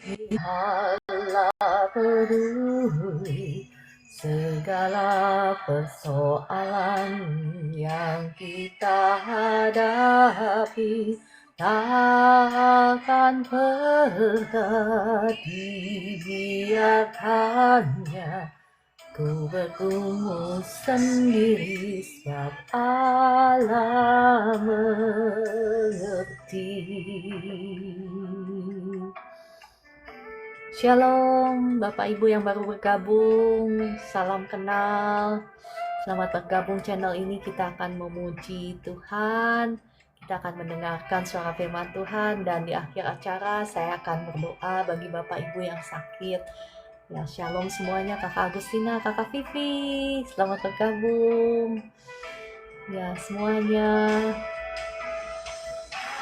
Allah peduli segala persoalan yang kita hadapi, takkan pernah dibiarkannya ku bergumul sendiri, sebab Allah mengerti. Shalom Bapak Ibu yang baru bergabung, salam kenal. Selamat bergabung channel ini. Kita akan memuji Tuhan, kita akan mendengarkan suara firman Tuhan, dan di akhir acara saya akan berdoa bagi Bapak Ibu yang sakit. Ya, shalom semuanya, Kakak Agustina, Kakak Vivi, selamat bergabung. Ya, semuanya.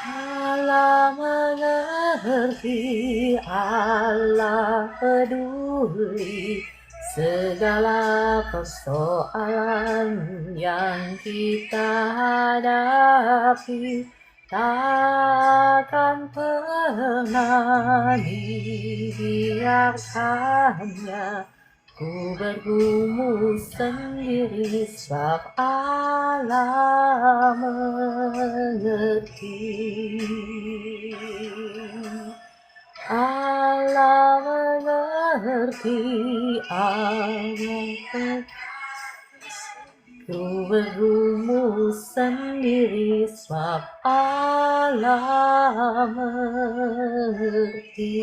Allah mengerti, Allah peduli segala persoalan yang kita hadapi, takkan pernah dibiarkannya ku bergumul sendiri, sebab Allah mengerti. Allah mengerti, Allah ku bergumul sendiri, sebab Allah mengerti.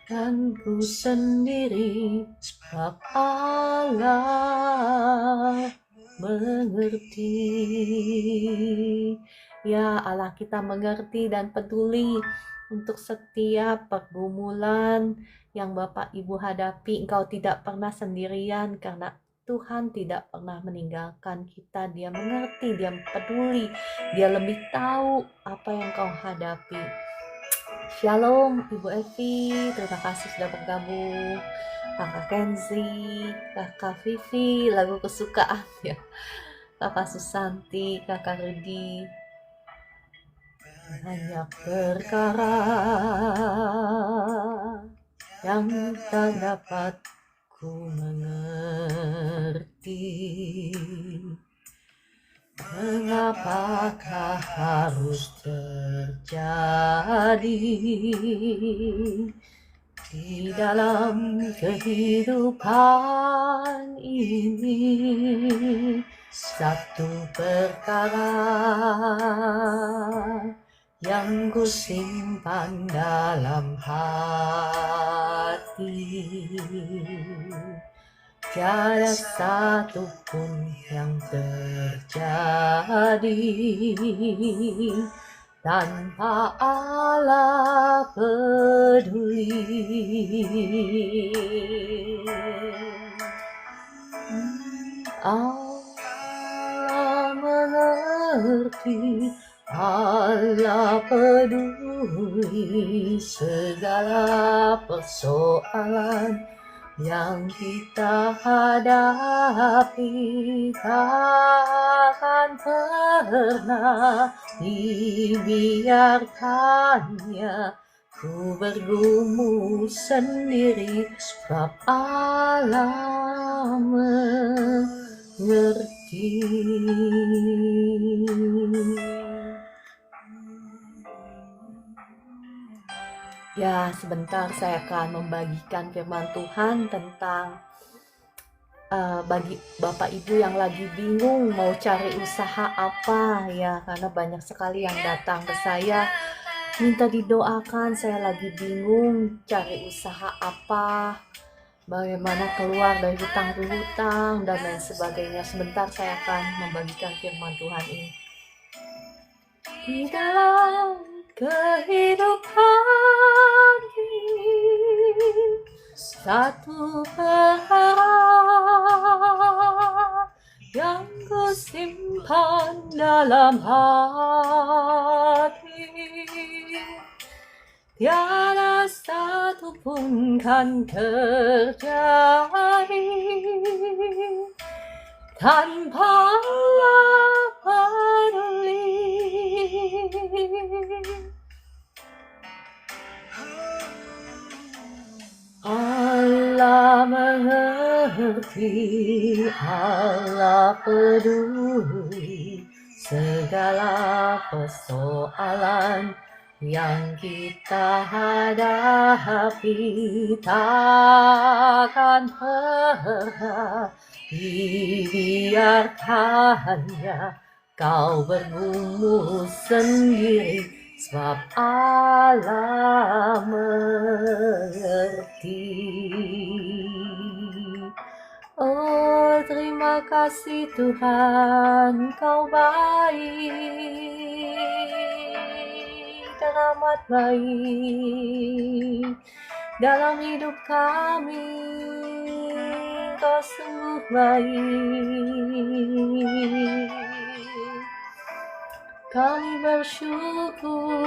Dan ku sendiri, sebab Allah mengerti. Ya, Allah kita mengerti dan peduli untuk setiap pergumulan yang Bapak Ibu hadapi. Engkau tidak pernah sendirian, karena Tuhan tidak pernah meninggalkan kita. Dia mengerti, Dia peduli, Dia lebih tahu apa yang kau hadapi. Shalom Ibu Evi, terima kasih sudah bergabung. Kakak Kenzi, Kakak Vivi, lagu kesukaan ya. Kakak Susanti, Kakak Rudi. Banyak perkara yang tak dapat ku mengerti. Mengapakah harus terjadi di dalam kehidupan ini? Satu perkara yang ku simpan dalam hati, tiada satu pun yang terjadi tanpa Allah peduli. Allah mengerti, Allah peduli segala persoalan yang kita hadapi, takkan pernah dibiarkannya ku bergumul sendiri, sebab Allah mengerti. Ya, sebentar saya akan membagikan firman Tuhan tentang bagi Bapak Ibu yang lagi bingung mau cari usaha apa ya, karena banyak sekali yang datang ke saya minta didoakan. Saya lagi bingung cari usaha apa, bagaimana keluar dari hutang piutang dan lain sebagainya. Sebentar saya akan membagikan firman Tuhan ini. Di dalam kehidupan ini, satu perkara yang ku simpan dalam hati, tiada satu pun kan terjadi tanpa Allah peduli. mengerti, Allah peduli segala persoalan yang kita hadapi. Takkan pernah dibiarkannya kau bergumul sendiri, sebab Allah mengerti. Oh, terima kasih Tuhan, Kau baik, teramat baik dalam hidup kami. Kau sungguh baik, kami bersyukur.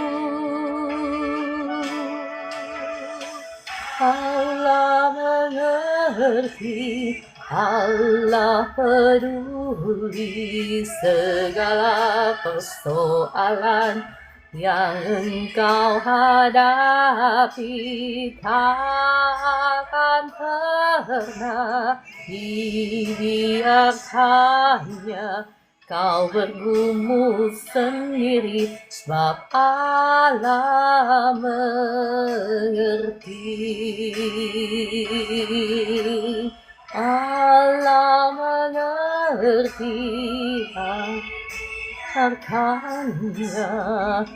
Allah mengerti, Allah peduli segala persoalan yang engkau hadapi. Takkan pernah dibiarkannya kau bergumul sendiri, sebab Allah mengerti. Allah mengerti, biarkannya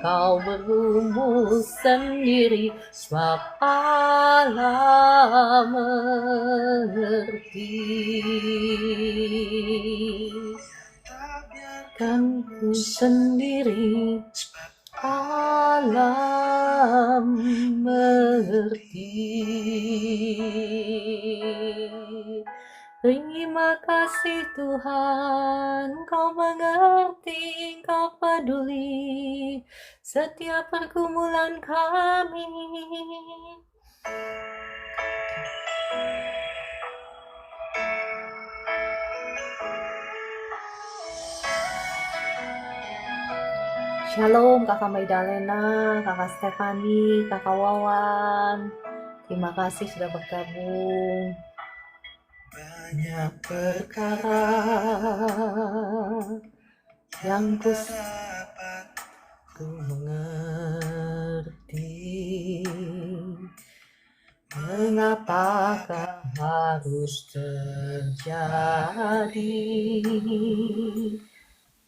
kau bergumul sendiri, sebab Allah mengerti. Kan ku sendiri, Allah mengerti. Terima kasih Tuhan, Kau mengerti, Kau peduli setiap pergumulan kami. Shalom Kakak Maidalena, Kakak Stefani, Kakak Wawan. Terima kasih sudah bergabung. Banyak perkara yang ku mengerti, mengapakah harus terjadi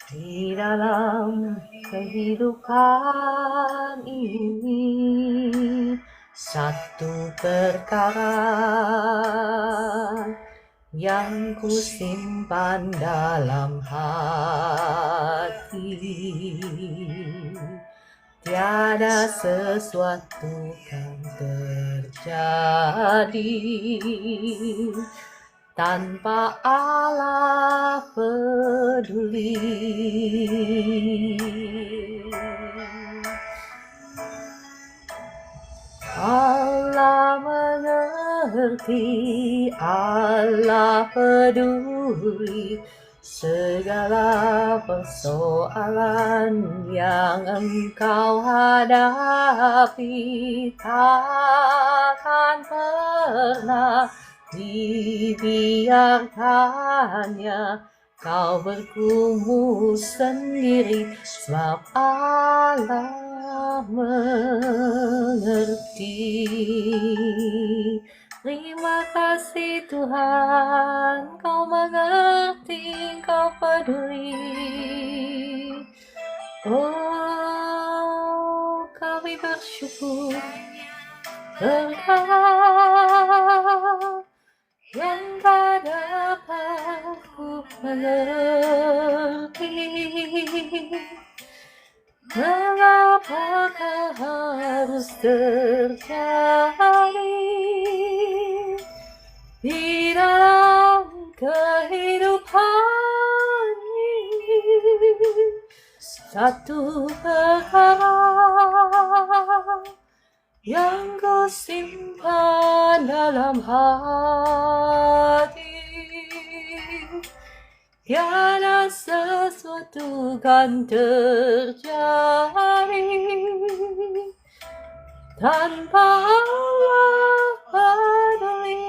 di dalam kehidupan ini. Satu perkara yang ku simpan dalam hati, tiada sesuatu kan terjadi tanpa Allah peduli. Allah mengerti, Allah peduli segala persoalan yang engkau hadapi. Takkan pernah dibiarkannya kau bergumul sendiri, sebab Allah mengerti. Terima kasih Tuhan, Kau mengerti, Kau peduli. Oh, kami bersyukur Engkau yang tak dapat ku mengerti. Mengapakah harus terjadi di dalam kehidupan ini? Satu perkara yang ku simpan dalam hati, tiada sesuatu kan terjadi tanpa Allah peduli.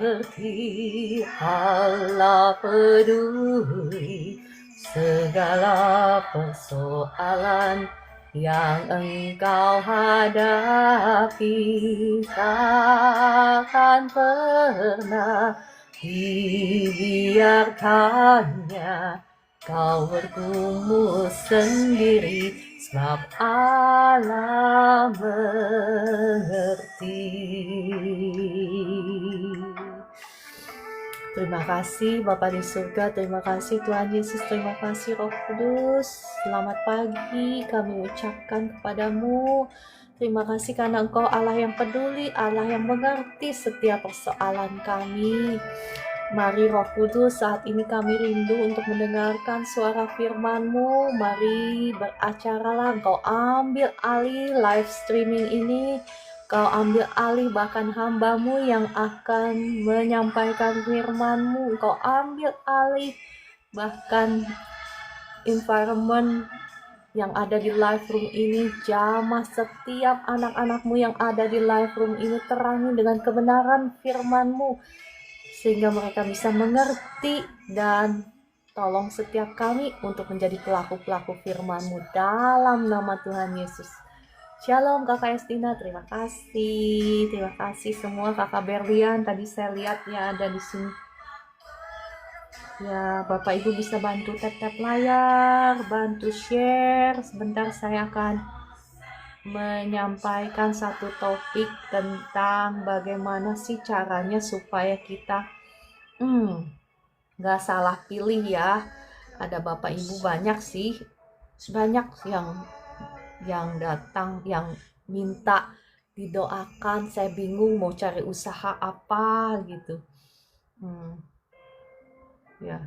mengerti, Allah peduli segala persoalan yang engkau hadapi. Takkan pernah dibiarkannya kau bergumul sendiri, sebab Allah mengerti. Terima kasih Bapa di surga, terima kasih Tuhan Yesus, terima kasih Roh Kudus. Selamat pagi kami ucapkan kepadamu. Terima kasih karena Engkau Allah yang peduli, Allah yang mengerti setiap persoalan kami. Mari Roh Kudus, saat ini kami rindu untuk mendengarkan suara firman-Mu. Mari beracaralah, Engkau ambil alih live streaming ini. Kau ambil alih bahkan hamba-Mu yang akan menyampaikan firman-Mu. Kau ambil alih bahkan environment yang ada di live room ini. Jamah setiap anak-anak-Mu yang ada di live room ini, terangi dengan kebenaran firman-Mu, sehingga mereka bisa mengerti, dan tolong setiap kami untuk menjadi pelaku-pelaku firman-Mu dalam nama Tuhan Yesus. Shalom Kakak Estina, terima kasih semua. Kakak Berlian, tadi saya lihatnya ada di sini. Ya, Bapak Ibu bisa bantu tap-tap layar, bantu share. Sebentar saya akan menyampaikan satu topik tentang bagaimana sih caranya supaya kita nggak salah pilih ya. Ada Bapak Ibu banyak sih, banyak yang datang, yang minta didoakan. Saya bingung mau cari usaha apa gitu. Ya,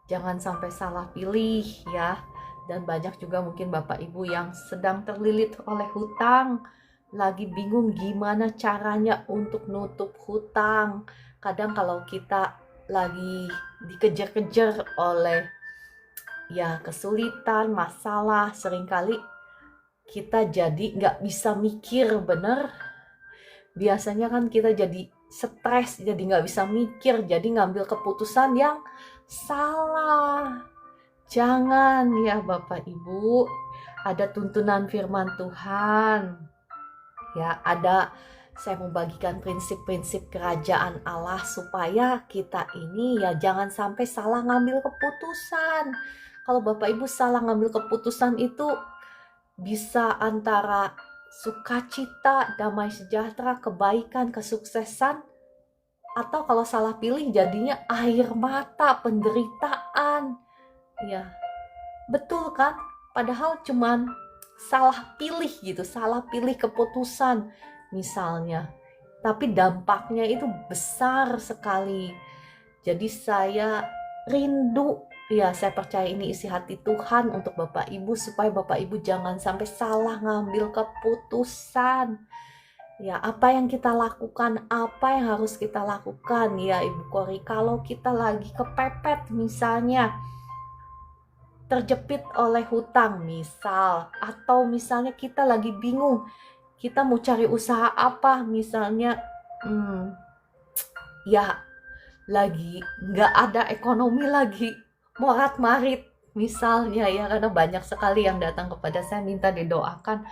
jangan sampai salah pilih ya. Dan banyak juga mungkin Bapak Ibu yang sedang terlilit oleh hutang, lagi bingung gimana caranya untuk nutup hutang. Kadang kalau kita lagi dikejar-kejar oleh ya kesulitan, masalah, seringkali kita jadi nggak bisa mikir bener. Biasanya kan kita jadi stres, jadi nggak bisa mikir, jadi ngambil keputusan yang salah. Jangan ya Bapak Ibu, ada tuntunan firman Tuhan. Ya, saya membagikan prinsip-prinsip kerajaan Allah supaya kita ini ya jangan sampai salah ngambil keputusan. Kalau Bapak Ibu salah ngambil keputusan itu bisa antara sukacita, damai sejahtera, kebaikan, kesuksesan, atau kalau salah pilih jadinya air mata, penderitaan. Ya, betul kan? Padahal cuman salah pilih gitu, salah pilih keputusan misalnya. Tapi dampaknya itu besar sekali. Jadi saya rindu, ya saya percaya ini isi hati Tuhan untuk Bapak Ibu, supaya Bapak Ibu jangan sampai salah ngambil keputusan. Ya, apa yang kita lakukan, apa yang harus kita lakukan ya Ibu Kori, kalau kita lagi kepepet misalnya, terjepit oleh hutang misal, atau misalnya kita lagi bingung, kita mau cari usaha apa misalnya, ya lagi nggak ada ekonomi lagi, morat-marit misalnya ya, karena banyak sekali yang datang kepada saya minta didoakan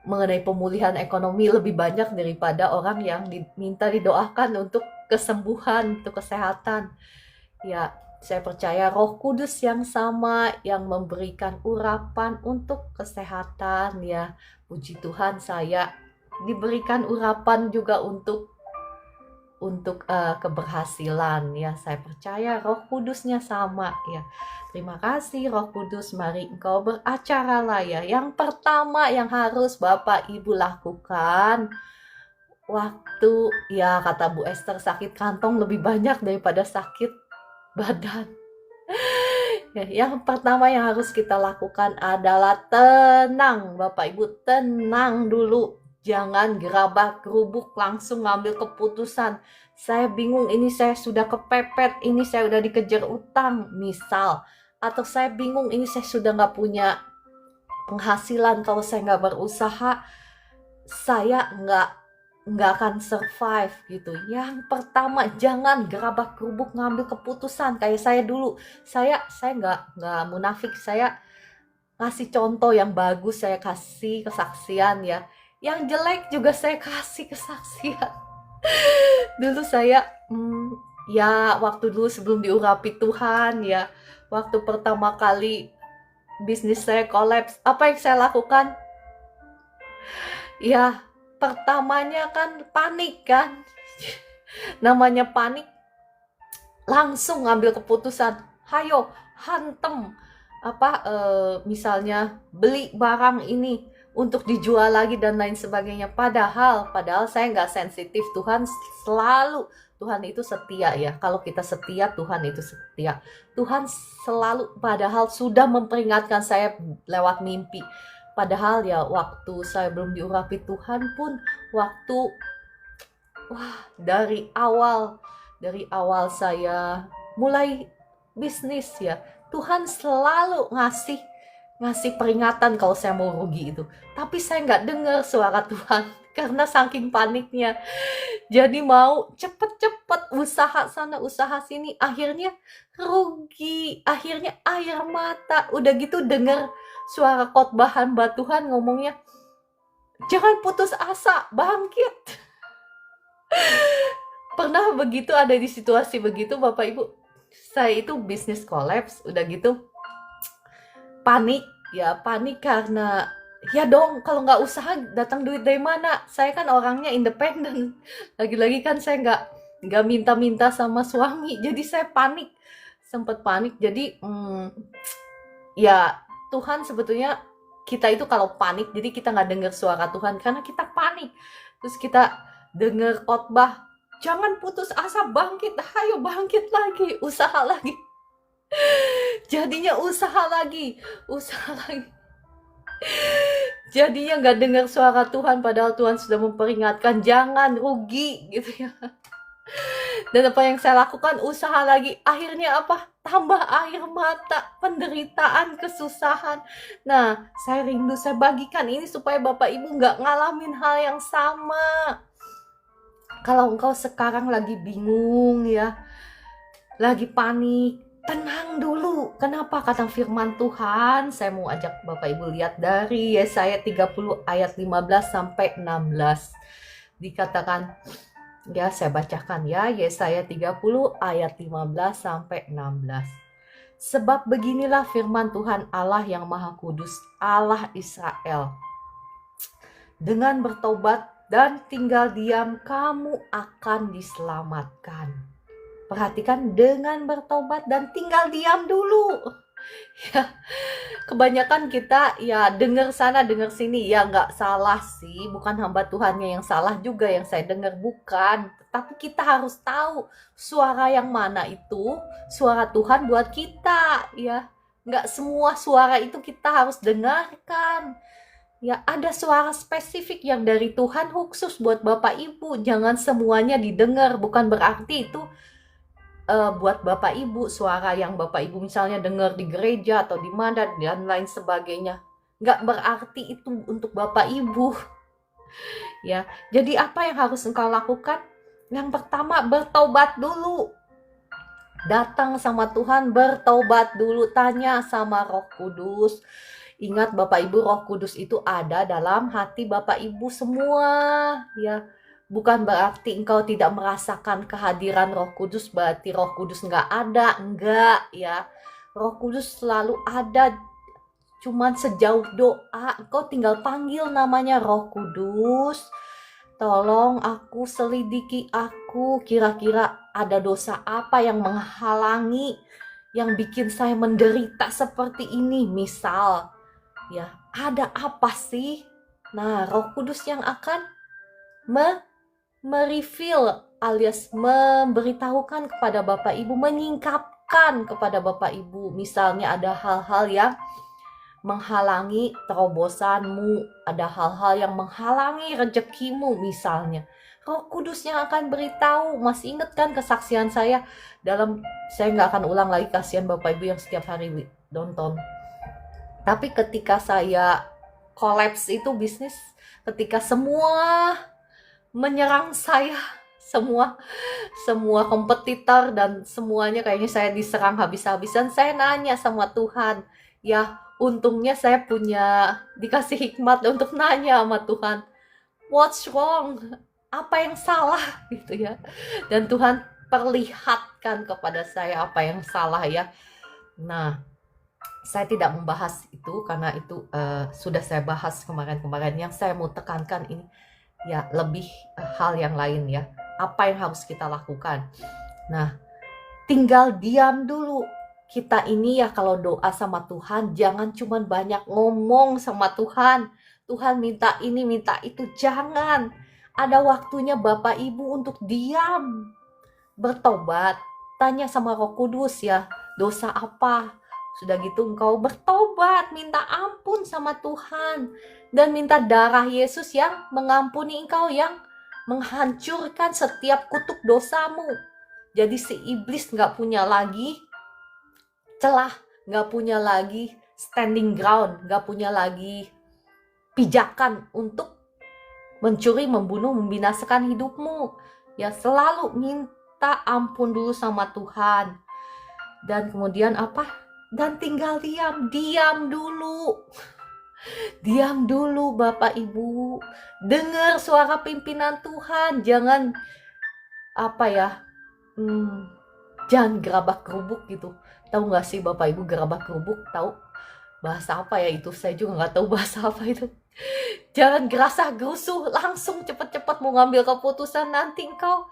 mengenai pemulihan ekonomi, lebih banyak daripada orang yang diminta didoakan untuk kesembuhan, untuk kesehatan. Ya, saya percaya Roh Kudus yang sama yang memberikan urapan untuk kesehatan ya. Puji Tuhan, saya diberikan urapan juga untuk keberhasilan ya. Saya percaya Roh Kudusnya sama ya. Terima kasih Roh Kudus, mari Engkau beracaralah ya. Yang pertama yang harus Bapak Ibu lakukan waktu ya, kata Bu Esther, sakit kantong lebih banyak daripada sakit badan. Yang pertama yang harus kita lakukan adalah tenang. Bapak Ibu, tenang dulu. Jangan gerabak-gerubuk langsung ngambil keputusan. Saya bingung, ini saya sudah kepepet, ini saya udah dikejar utang misal. Atau saya bingung, ini saya sudah gak punya penghasilan. Kalau saya gak berusaha, saya gak nggak akan survive gitu. Yang pertama, jangan gerabak gerubuk ngambil keputusan kayak saya dulu. Saya nggak munafik, saya ngasih contoh yang bagus, saya kasih kesaksian ya. Yang jelek juga saya kasih kesaksian. Dulu saya ya waktu dulu sebelum diurapi Tuhan ya, waktu pertama kali bisnis saya kolaps, apa yang saya lakukan? Ya, pertamanya kan panik kan. Namanya panik, langsung ngambil keputusan. Hayo, hantem misalnya beli barang ini untuk dijual lagi dan lain sebagainya. Padahal saya nggak sensitif. Tuhan itu setia ya. Kalau kita setia, Tuhan itu setia. Tuhan selalu, padahal sudah memperingatkan saya lewat mimpi. Padahal ya waktu saya belum diurapi Tuhan pun, waktu dari awal saya mulai bisnis ya, Tuhan selalu ngasih peringatan kalau saya mau rugi itu. Tapi saya nggak dengar suara Tuhan karena saking paniknya. Jadi mau cepet-cepet usaha sana usaha sini, akhirnya rugi, akhirnya air mata. Udah gitu dengar suara khotbahan Tuhan ngomongnya, jangan putus asa, bangkit. Pernah begitu, ada di situasi begitu Bapak Ibu. Saya itu bisnis kolaps, udah gitu panik karena ya dong, kalau nggak usaha datang duit dari mana? Saya kan orangnya independen. Lagi-lagi kan saya nggak minta-minta sama suami, jadi saya panik, sempet panik. Jadi ya Tuhan sebetulnya, kita itu kalau panik, jadi kita nggak dengar suara Tuhan karena kita panik. Terus kita dengar khotbah, jangan putus asa, bangkit, ayo bangkit lagi, usaha lagi. Jadinya usaha lagi. Jadinya nggak dengar suara Tuhan, padahal Tuhan sudah memperingatkan jangan rugi gitu ya. Dan apa yang saya lakukan? Usaha lagi. Akhirnya apa? Tambah air mata, penderitaan, kesusahan. Nah, saya rindu, saya bagikan ini supaya Bapak Ibu nggak ngalamin hal yang sama. Kalau engkau sekarang lagi bingung ya, lagi panik, tenang dulu. Kenapa? Kata firman Tuhan, saya mau ajak Bapak Ibu lihat dari Yesaya 30 ayat 15 sampai 16. Dikatakan, ya saya bacakan ya, Yesaya 30 ayat 15 sampai 16. Sebab beginilah firman Tuhan Allah yang Maha Kudus, Allah Israel. Dengan bertobat dan tinggal diam, kamu akan diselamatkan. Perhatikan, dengan bertobat dan tinggal diam dulu. Ya, kebanyakan kita ya dengar sana dengar sini, ya nggak salah sih, bukan hamba Tuhannya yang salah juga yang saya dengar, bukan. Tapi kita harus tahu suara yang mana itu suara Tuhan buat kita ya. Nggak semua suara itu kita harus dengarkan. Ya, ada suara spesifik yang dari Tuhan khusus buat Bapak Ibu. Jangan semuanya didengar, bukan berarti itu buat Bapak Ibu, suara yang Bapak Ibu misalnya dengar di gereja atau di mana dan lain sebagainya. Nggak berarti itu untuk Bapak Ibu. Ya, jadi apa yang harus engkau lakukan? Yang pertama, bertobat dulu. Datang sama Tuhan, bertobat dulu, tanya sama Roh Kudus. Ingat Bapak Ibu, Roh Kudus itu ada dalam hati Bapak Ibu semua, ya. Bukan berarti engkau tidak merasakan kehadiran Roh Kudus, berarti Roh Kudus nggak ada, enggak ya. Roh Kudus selalu ada, cuman sejauh doa, engkau tinggal panggil namanya, Roh Kudus. Tolong aku, selidiki aku, kira-kira ada dosa apa yang menghalangi, yang bikin saya menderita seperti ini, misal. Ya, ada apa sih? Nah, Roh Kudus yang akan mereveal alias memberitahukan kepada Bapak Ibu, menyingkapkan kepada Bapak Ibu. Misalnya ada hal-hal yang menghalangi terobosanmu, ada hal-hal yang menghalangi rezekimu misalnya. Roh Kudus yang akan beritahu. Masih ingat kan kesaksian saya saya nggak akan ulang lagi, kasihan Bapak Ibu yang setiap hari nonton. Tapi ketika saya kolaps itu bisnis, ketika semua menyerang saya. Semua kompetitor dan semuanya kayaknya saya diserang habis-habisan. Saya nanya sama Tuhan, ya untungnya saya dikasih hikmat untuk nanya sama Tuhan, what's wrong? Apa yang salah gitu ya. Dan Tuhan perlihatkan kepada saya apa yang salah ya. Nah, saya tidak membahas itu karena itu sudah saya bahas kemarin-kemarin. Yang saya mau tekankan ini ya lebih hal yang lain ya. Apa yang harus kita lakukan? Nah, tinggal diam dulu. Kita ini ya kalau doa sama Tuhan jangan cuma banyak ngomong sama Tuhan. Tuhan minta ini, minta itu, jangan. Ada waktunya Bapak Ibu untuk diam, bertobat, tanya sama Roh Kudus ya, dosa apa? Sudah gitu engkau bertobat, minta ampun sama Tuhan, dan minta darah Yesus yang mengampuni engkau, yang menghancurkan setiap kutuk dosamu. Jadi si iblis gak punya lagi celah, gak punya lagi standing ground, gak punya lagi pijakan untuk mencuri, membunuh, membinasakan hidupmu. Ya selalu minta ampun dulu sama Tuhan. Dan kemudian apa? Dan tinggal diam dulu. Diam dulu Bapak Ibu. Dengar suara pimpinan Tuhan. Jangan jangan gerabak gerubuk gitu. Tahu gak sih Bapak Ibu gerabak gerubuk? Tahu bahasa apa ya itu? Saya juga gak tahu bahasa apa itu. Jangan gerasah gerusuh, langsung cepet-cepet mau ngambil keputusan, nanti engkau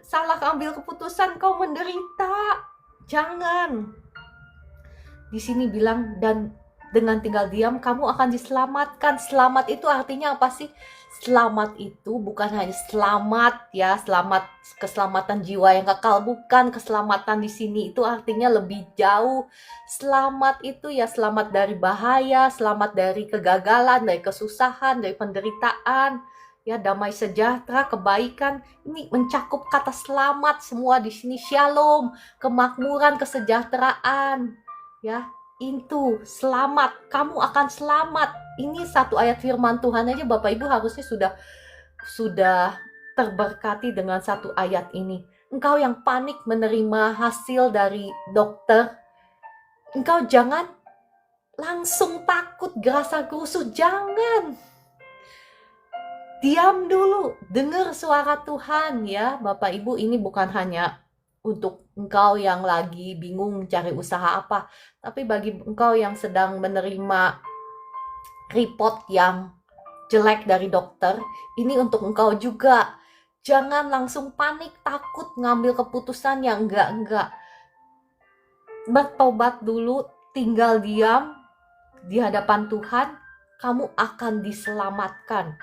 salah ambil keputusan, kau menderita. Jangan. Di sini bilang, dan dengan tinggal diam kamu akan diselamatkan. Selamat itu artinya apa sih? Selamat itu bukan hanya selamat ya, keselamatan jiwa yang kekal, bukan. Keselamatan di sini itu artinya lebih jauh. Selamat itu ya selamat dari bahaya, selamat dari kegagalan, dari kesusahan, dari penderitaan, ya damai sejahtera, kebaikan. Ini mencakup kata selamat semua di sini. Shalom, kemakmuran, kesejahteraan, ya. Itu selamat, kamu akan selamat. Ini satu ayat firman Tuhan aja Bapak Ibu harusnya sudah terberkati dengan satu ayat ini. Engkau yang panik menerima hasil dari dokter, engkau jangan langsung takut gerasa gerusu, jangan. Diam dulu, dengar suara Tuhan ya Bapak Ibu. Ini bukan hanya untuk engkau yang lagi bingung cari usaha apa, tapi bagi engkau yang sedang menerima report yang jelek dari dokter, ini untuk engkau juga. Jangan langsung panik, takut ngambil keputusan yang enggak. Bertobat dulu, tinggal diam di hadapan Tuhan, kamu akan diselamatkan.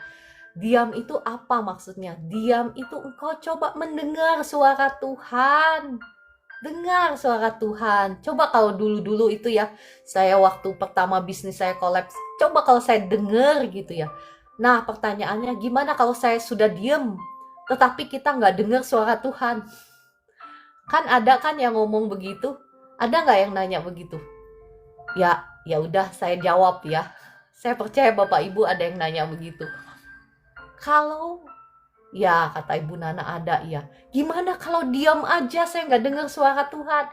Diam itu apa maksudnya? Diam itu engkau coba mendengar suara Tuhan. Dengar suara Tuhan. Coba kalau dulu-dulu itu ya, saya waktu pertama bisnis saya kolaps, coba kalau saya dengar gitu ya. Nah pertanyaannya, gimana kalau saya sudah diam, tetapi kita nggak dengar suara Tuhan? Kan ada kan yang ngomong begitu? Ada nggak yang nanya begitu? Ya udah saya jawab ya. Saya percaya Bapak Ibu ada yang nanya begitu. Kalau ya kata Ibu Nana ada ya. Gimana kalau diam aja saya nggak dengar suara Tuhan?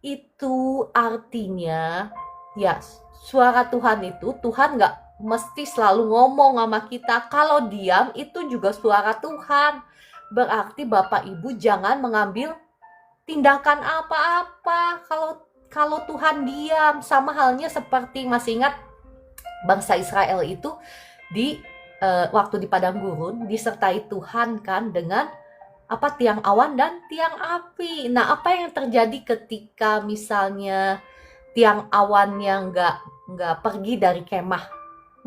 Itu artinya ya suara Tuhan itu, Tuhan nggak mesti selalu ngomong sama kita. Kalau diam itu juga suara Tuhan. Berarti Bapak Ibu jangan mengambil tindakan apa-apa kalau Tuhan diam. Sama halnya seperti masih ingat bangsa Israel itu waktu di padang gurun disertai Tuhan kan dengan tiang awan dan tiang api. Nah apa yang terjadi ketika misalnya tiang awan yang nggak pergi dari kemah?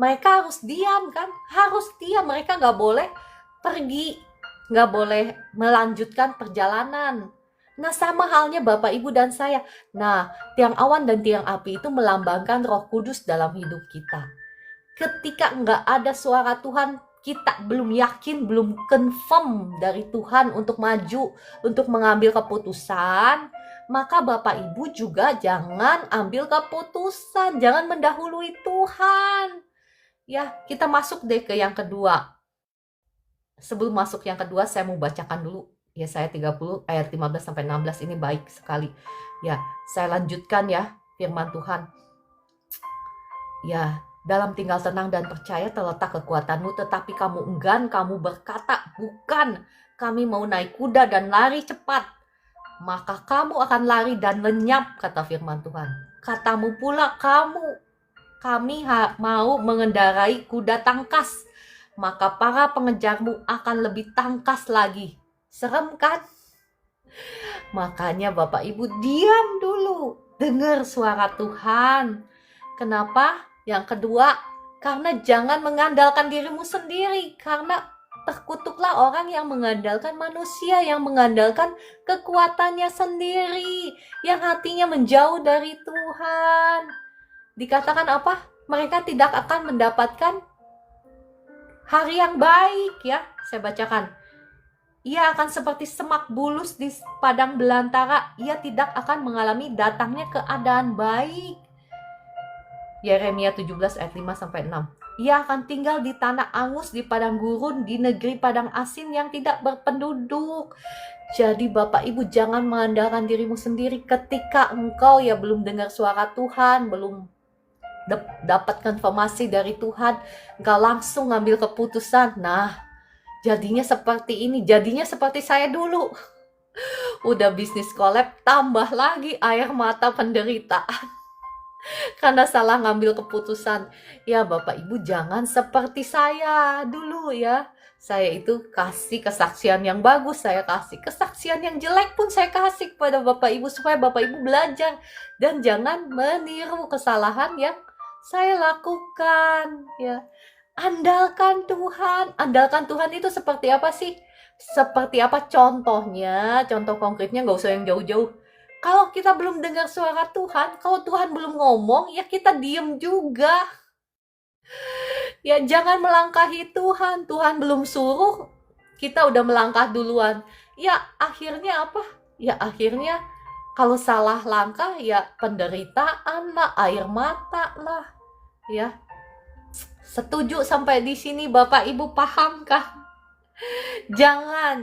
Mereka harus diam kan? Harus diam, mereka nggak boleh pergi, nggak boleh melanjutkan perjalanan. Nah sama halnya Bapak Ibu dan saya. Nah tiang awan dan tiang api itu melambangkan Roh Kudus dalam hidup kita. Ketika nggak ada suara Tuhan, kita belum yakin, belum confirm dari Tuhan untuk maju, untuk mengambil keputusan, maka Bapak Ibu juga jangan ambil keputusan, jangan mendahului Tuhan. Ya, kita masuk deh ke yang kedua. sebelum masuk yang kedua, saya mau bacakan dulu. Yesaya 30 ayat 15-16 ini baik sekali. Ya, saya lanjutkan ya firman Tuhan. Ya, dalam tinggal tenang dan percaya terletak kekuatanmu, tetapi kamu enggan, kamu berkata, bukan, kami mau naik kuda dan lari cepat. Maka kamu akan lari dan lenyap, kata firman Tuhan. Katamu pula, kami mau mengendarai kuda tangkas, maka para pengejarmu akan lebih tangkas lagi. Serem kan? Makanya Bapak Ibu diam dulu, dengar suara Tuhan. Kenapa? Yang kedua, karena jangan mengandalkan dirimu sendiri, karena terkutuklah orang yang mengandalkan manusia, yang mengandalkan kekuatannya sendiri, yang hatinya menjauh dari Tuhan. Dikatakan apa? Mereka tidak akan mendapatkan hari yang baik ya. Saya bacakan. Ia akan seperti semak bulus di padang belantara. Ia tidak akan mengalami datangnya keadaan baik. Yeremia 17 ayat 5-6. Ia akan tinggal di tanah angus, di padang gurun, di negeri padang asin yang tidak berpenduduk. Jadi Bapak Ibu jangan mengandalkan dirimu sendiri ketika engkau ya belum dengar suara Tuhan, belum dapat konfirmasi dari Tuhan, engkau langsung ngambil keputusan. Nah, jadinya seperti ini, jadinya seperti saya dulu. Udah bisnis collab, tambah lagi air mata penderitaan. Karena salah ngambil keputusan. Ya Bapak Ibu jangan seperti saya dulu ya. Saya itu kasih kesaksian yang bagus, saya kasih kesaksian yang jelek pun saya kasih kepada Bapak Ibu supaya Bapak Ibu belajar. Dan jangan meniru kesalahan yang saya lakukan ya. Andalkan Tuhan. Andalkan Tuhan itu seperti apa sih? Seperti apa contohnya? Contoh konkretnya nggak usah yang jauh-jauh. Kalau kita belum dengar suara Tuhan, kalau Tuhan belum ngomong, ya kita diem juga. Ya jangan melangkahi Tuhan. Tuhan belum suruh, kita udah melangkah duluan. Ya akhirnya apa? Ya akhirnya kalau salah langkah, ya penderitaan lah, air mata lah. Ya, setuju sampai di sini Bapak Ibu paham kah? Jangan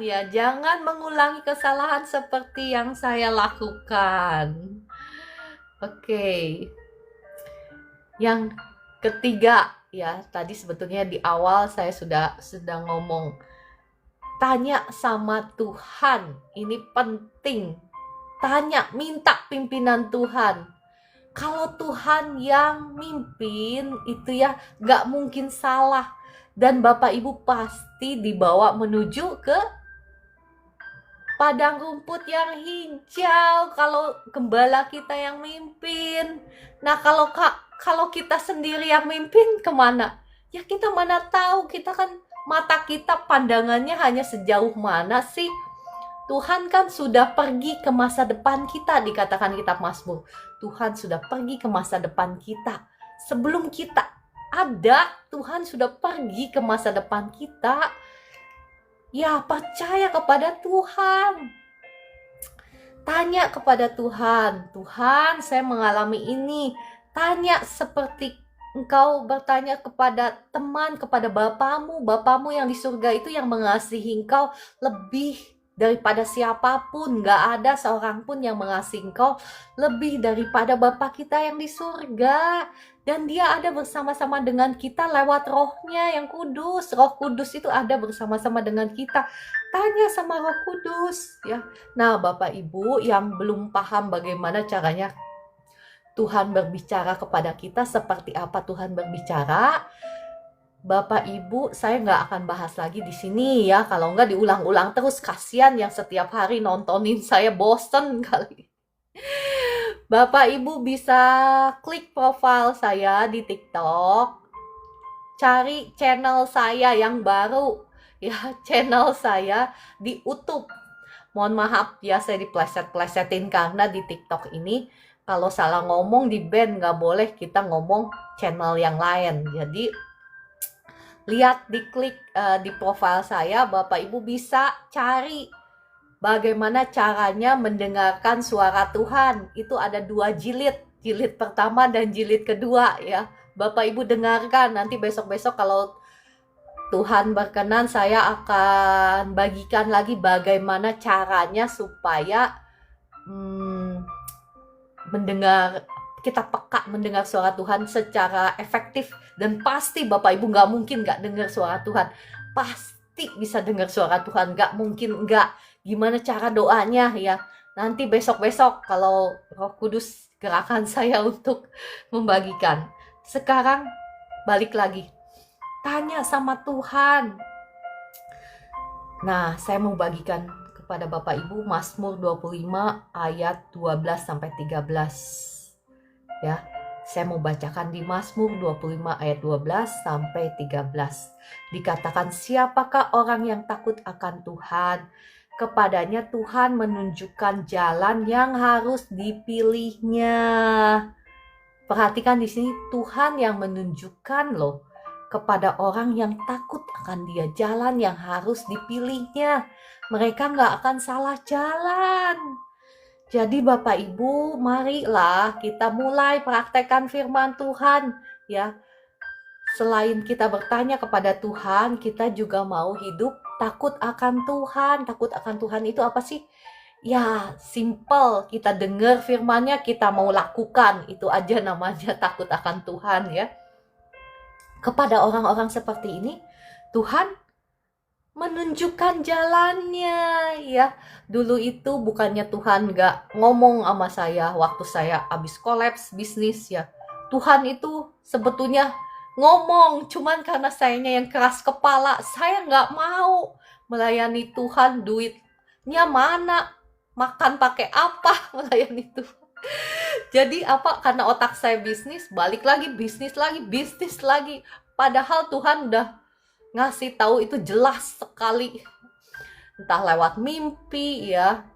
mengulangi kesalahan seperti yang saya lakukan. Oke. Yang ketiga ya, tadi sebetulnya di awal saya sudah ngomong. Tanya sama Tuhan, ini penting. Tanya, minta pimpinan Tuhan. Kalau Tuhan yang mimpin itu ya gak mungkin salah. Dan Bapak Ibu pasti dibawa menuju ke padang rumput yang hijau kalau gembala kita yang mimpin. Nah kalau kita sendiri yang mimpin kemana? Ya kita mana tahu, kita kan mata kita pandangannya hanya sejauh mana sih? Tuhan kan sudah pergi ke masa depan kita, dikatakan kitab Mazmur. Tuhan sudah pergi ke masa depan kita. Sebelum kita ada, Tuhan sudah pergi ke masa depan kita. Ya, percaya kepada Tuhan. Tanya kepada Tuhan. Tuhan, saya mengalami ini. Tanya seperti engkau bertanya kepada teman, kepada Bapamu yang di surga itu yang mengasihi engkau lebih daripada siapapun. Gak ada seorang pun yang mengasihi engkau lebih daripada Bapa kita yang di surga. Dan dia ada bersama-sama dengan kita lewat rohnya yang kudus. Roh kudus itu ada bersama-sama dengan kita. Tanya sama Roh Kudus ya. Nah Bapak Ibu yang belum paham bagaimana caranya Tuhan berbicara kepada kita, seperti apa Tuhan berbicara, Bapak Ibu saya nggak akan bahas lagi di sini ya. Kalau nggak diulang-ulang terus, kasihan yang setiap hari nontonin saya, bosen kali. Bapak Ibu bisa klik profil saya di TikTok, cari channel saya yang baru ya, channel saya di YouTube. Mohon maaf ya saya dipleset-plesetin karena di TikTok ini kalau salah ngomong di ban, nggak boleh kita ngomong channel yang lain. Jadi lihat, diklik di profil saya, Bapak Ibu bisa cari bagaimana caranya mendengarkan suara Tuhan. Itu ada 2 jilid. Jilid pertama dan jilid kedua ya. Bapak Ibu dengarkan. Nanti besok-besok kalau Tuhan berkenan, saya akan bagikan lagi bagaimana caranya supaya mendengar, kita peka mendengar suara Tuhan secara efektif. Dan pasti Bapak Ibu nggak mungkin nggak dengar suara Tuhan, pasti bisa dengar suara Tuhan, nggak mungkin nggak. Gimana cara doanya ya, nanti besok-besok kalau Roh Kudus gerakan saya untuk membagikan. Sekarang balik lagi, tanya sama Tuhan. Nah, saya mau bagikan kepada Bapak Ibu Mazmur 25 ayat 12 sampai 13. Ya, saya mau bacakan di Mazmur 25 ayat 12 sampai 13. Dikatakan, siapakah orang yang takut akan Tuhan? Kepadanya Tuhan menunjukkan jalan yang harus dipilihnya. Perhatikan di sini, Tuhan yang menunjukkan loh kepada orang yang takut akan Dia jalan yang harus dipilihnya. Mereka nggak akan salah jalan. Jadi Bapak Ibu, marilah kita mulai praktekkan firman Tuhan ya. Selain kita bertanya kepada Tuhan, kita juga mau hidup takut akan Tuhan. Takut akan Tuhan itu apa sih? Ya, simple. Kita dengar firman-Nya, kita mau lakukan. Itu aja namanya takut akan Tuhan ya. Kepada orang-orang seperti ini, Tuhan menunjukkan jalannya ya. Dulu itu bukannya Tuhan gak ngomong sama saya waktu saya habis kolaps bisnis ya. Tuhan itu sebetulnya ngomong, cuman karena sayanya yang keras kepala, saya gak mau melayani Tuhan. Duitnya mana, makan pakai apa melayani Tuhan. Jadi apa, karena otak saya bisnis, balik lagi bisnis lagi. Padahal Tuhan udah ngasih tahu itu jelas sekali, entah lewat mimpi ya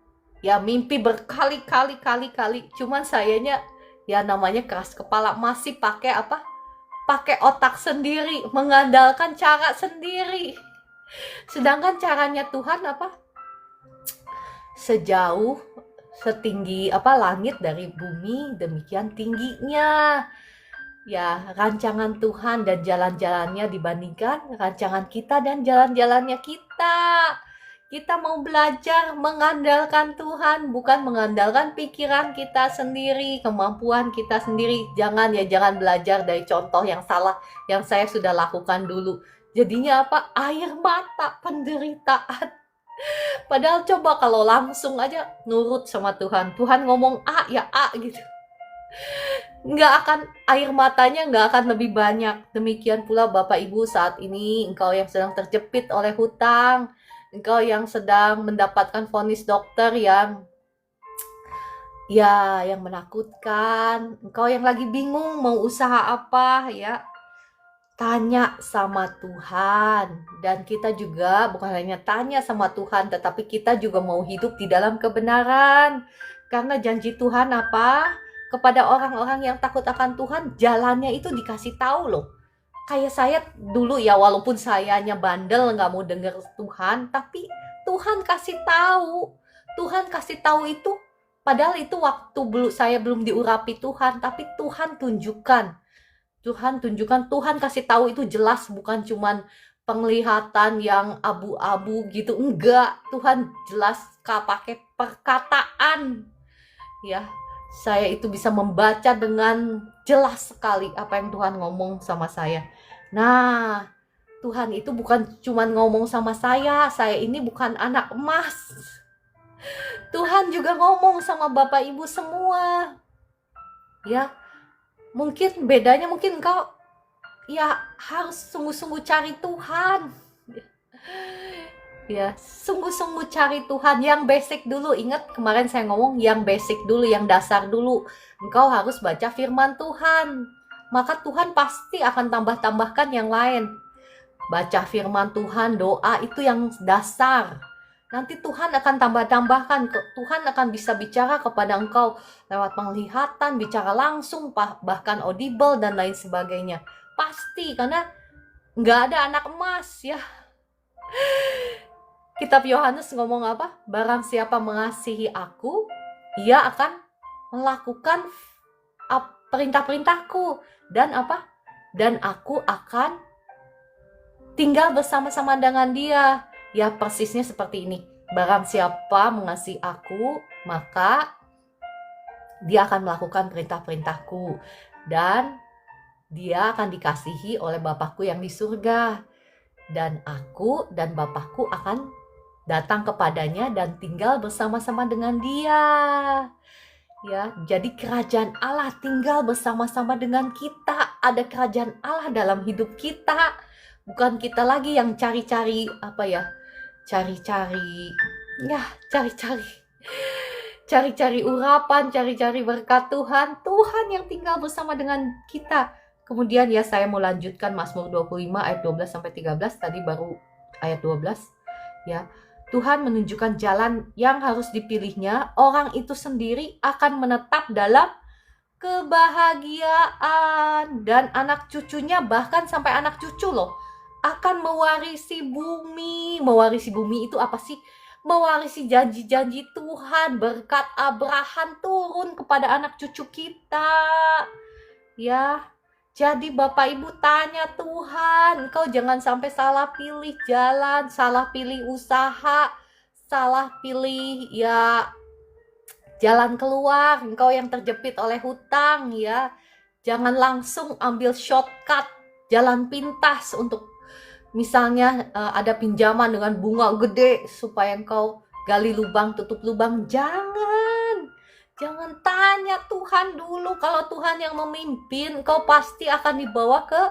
mimpi berkali-kali. Cuman sayanya ya namanya keras kepala, masih pakai otak sendiri, mengandalkan cara sendiri. Sedangkan caranya Tuhan sejauh setinggi langit dari bumi, demikian tingginya. Ya, rancangan Tuhan dan jalan-jalannya dibandingkan rancangan kita dan jalan-jalannya kita. Kita mau belajar mengandalkan Tuhan, bukan mengandalkan pikiran kita sendiri, kemampuan kita sendiri. Jangan belajar dari contoh yang salah yang saya sudah lakukan dulu. Jadinya air mata, penderitaan. Padahal coba kalau langsung aja nurut sama Tuhan. Tuhan ngomong A, ya A gitu. Air matanya nggak akan lebih banyak. Demikian pula Bapak Ibu saat ini, engkau yang sedang terjepit oleh hutang, engkau yang sedang mendapatkan vonis dokter yang menakutkan, engkau yang lagi bingung mau usaha apa ya, tanya sama Tuhan. Dan kita juga bukan hanya tanya sama Tuhan, tetapi kita juga mau hidup di dalam kebenaran. Karena janji Tuhan kepada orang-orang yang takut akan Tuhan, jalannya itu dikasih tahu loh. Kayak saya dulu ya, walaupun sayanya bandel nggak mau dengar Tuhan, tapi Tuhan kasih tahu. Tuhan kasih tahu itu, padahal itu waktu saya belum diurapi Tuhan, tapi Tuhan tunjukkan. Tuhan kasih tahu itu jelas, bukan cuman penglihatan yang abu-abu gitu. Enggak, Tuhan jelas pakai perkataan. Ya, saya itu bisa membaca dengan jelas sekali apa yang Tuhan ngomong sama saya. Nah, Tuhan itu bukan cuma ngomong sama saya ini bukan anak emas. Tuhan juga ngomong sama Bapak Ibu semua. Ya, mungkin bedanya engkau ya harus sungguh-sungguh cari Tuhan. Ya, sungguh-sungguh cari Tuhan. Yang basic dulu, ingat kemarin saya ngomong yang basic dulu, yang dasar dulu. Engkau harus baca firman Tuhan, maka Tuhan pasti akan tambahkan yang lain. Baca firman Tuhan, doa itu yang dasar. Nanti Tuhan akan tambahkan. Tuhan akan bisa bicara kepada engkau lewat penglihatan, bicara langsung, bahkan audible dan lain sebagainya. Pasti, karena nggak ada anak emas ya. Kitab Yohanes ngomong Barang siapa mengasihi aku, ia akan melakukan perintah-perintahku. Dan Dan aku akan tinggal bersama-sama dengan dia. Ya, persisnya seperti ini. Barang siapa mengasihi aku, maka dia akan melakukan perintah-perintahku. Dan dia akan dikasihi oleh Bapakku yang di surga. Dan aku dan Bapakku akan datang kepadanya dan tinggal bersama-sama dengan dia. Ya, jadi kerajaan Allah tinggal bersama-sama dengan kita. Ada kerajaan Allah dalam hidup kita. Bukan kita lagi yang cari-cari cari-cari urapan, cari-cari berkat Tuhan. Tuhan yang tinggal bersama dengan kita. Kemudian ya, saya mau lanjutkan Mazmur 25 ayat 12 sampai 13, tadi baru ayat 12 ya. Tuhan menunjukkan jalan yang harus dipilihnya. Orang itu sendiri akan menetap dalam kebahagiaan, dan anak cucunya, bahkan sampai anak cucu loh, akan mewarisi bumi. Mewarisi bumi itu apa sih? Mewarisi janji-janji Tuhan. Berkat Abraham turun kepada anak cucu kita. Ya, jadi Bapak Ibu tanya Tuhan, engkau jangan sampai salah pilih jalan, salah pilih usaha, salah pilih ya jalan keluar. Engkau yang terjepit oleh hutang ya, jangan langsung ambil shortcut, jalan pintas untuk misalnya ada pinjaman dengan bunga gede supaya engkau gali lubang, tutup lubang. Jangan tanya Tuhan dulu. Kalau Tuhan yang memimpin, engkau pasti akan dibawa ke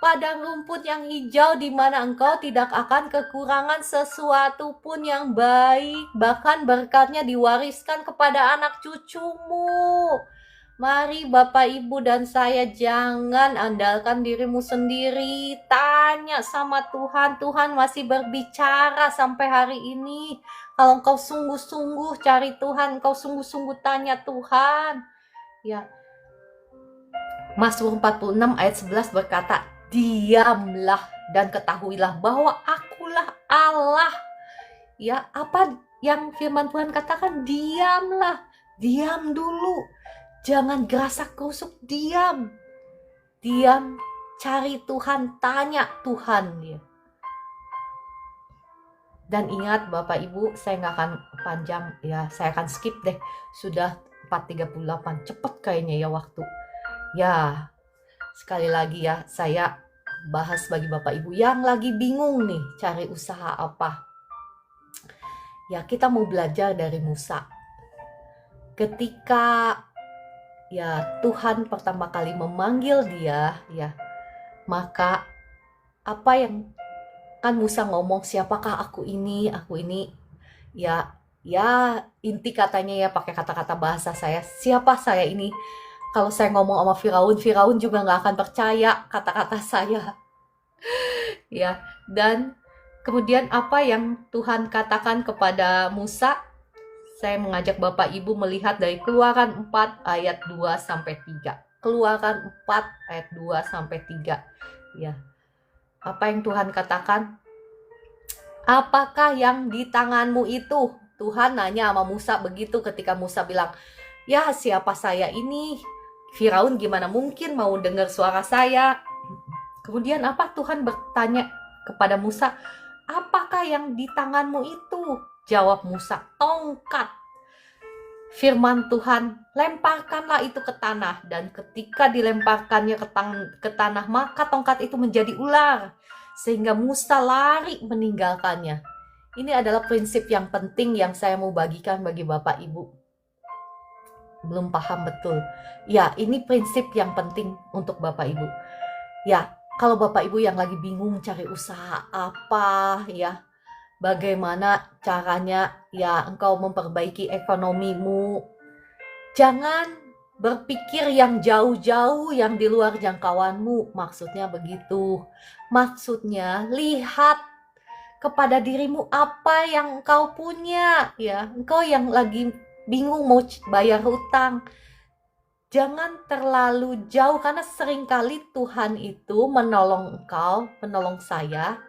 padang rumput yang hijau, di mana engkau tidak akan kekurangan sesuatu pun yang baik. Bahkan berkatnya diwariskan kepada anak cucumu. Mari Bapak Ibu dan saya jangan andalkan dirimu sendiri. Tanya sama Tuhan. Tuhan masih berbicara sampai hari ini. Kalau engkau sungguh-sungguh cari Tuhan, engkau sungguh-sungguh tanya Tuhan. Ya. Mazmur 46 ayat 11 berkata, diamlah dan ketahuilah bahwa akulah Allah. Ya, apa yang firman Tuhan katakan? Diamlah. Diam dulu. Jangan gerasak gerusuk, diam. Diam, cari Tuhan, tanya Tuhan ya. Dan ingat Bapak Ibu, saya nggak akan panjang ya, saya akan skip deh. Sudah 4:38, cepet kayaknya ya waktu. Ya, sekali lagi ya, saya bahas bagi Bapak Ibu yang lagi bingung nih cari usaha apa. Ya, kita mau belajar dari Musa. Ketika ya Tuhan pertama kali memanggil dia ya, maka apa yang kan Musa ngomong, siapakah aku ini ya inti katanya ya, pakai kata-kata bahasa saya, siapa saya ini. Kalau saya ngomong sama Firaun juga nggak akan percaya kata-kata saya ya. Dan kemudian apa yang Tuhan katakan kepada Musa, saya mengajak Bapak Ibu melihat dari Keluaran 4 ayat 2 sampai 3. Keluaran 4 ayat 2 sampai 3 ya. Apa yang Tuhan katakan? Apakah yang di tanganmu itu? Tuhan nanya sama Musa begitu ketika Musa bilang, ya siapa saya ini? Firaun gimana mungkin mau dengar suara saya? Kemudian apa? Tuhan bertanya kepada Musa, apakah yang di tanganmu itu? Jawab Musa, tongkat. Firman Tuhan, lemparkanlah itu ke tanah. Dan ketika dilemparkannya ke tanah, maka tongkat itu menjadi ular, sehingga Musa lari meninggalkannya. Ini adalah prinsip yang penting yang saya mau bagikan bagi Bapak Ibu. Belum paham betul? Ya, ini prinsip yang penting untuk Bapak Ibu. Ya, kalau Bapak Ibu yang lagi bingung cari usaha apa ya, bagaimana caranya ya engkau memperbaiki ekonomimu, jangan berpikir yang jauh-jauh, yang di luar jangkauanmu. Maksudnya begitu. Maksudnya lihat kepada dirimu apa yang engkau punya ya. Engkau yang lagi bingung mau bayar hutang, jangan terlalu jauh, karena seringkali Tuhan itu menolong engkau, menolong saya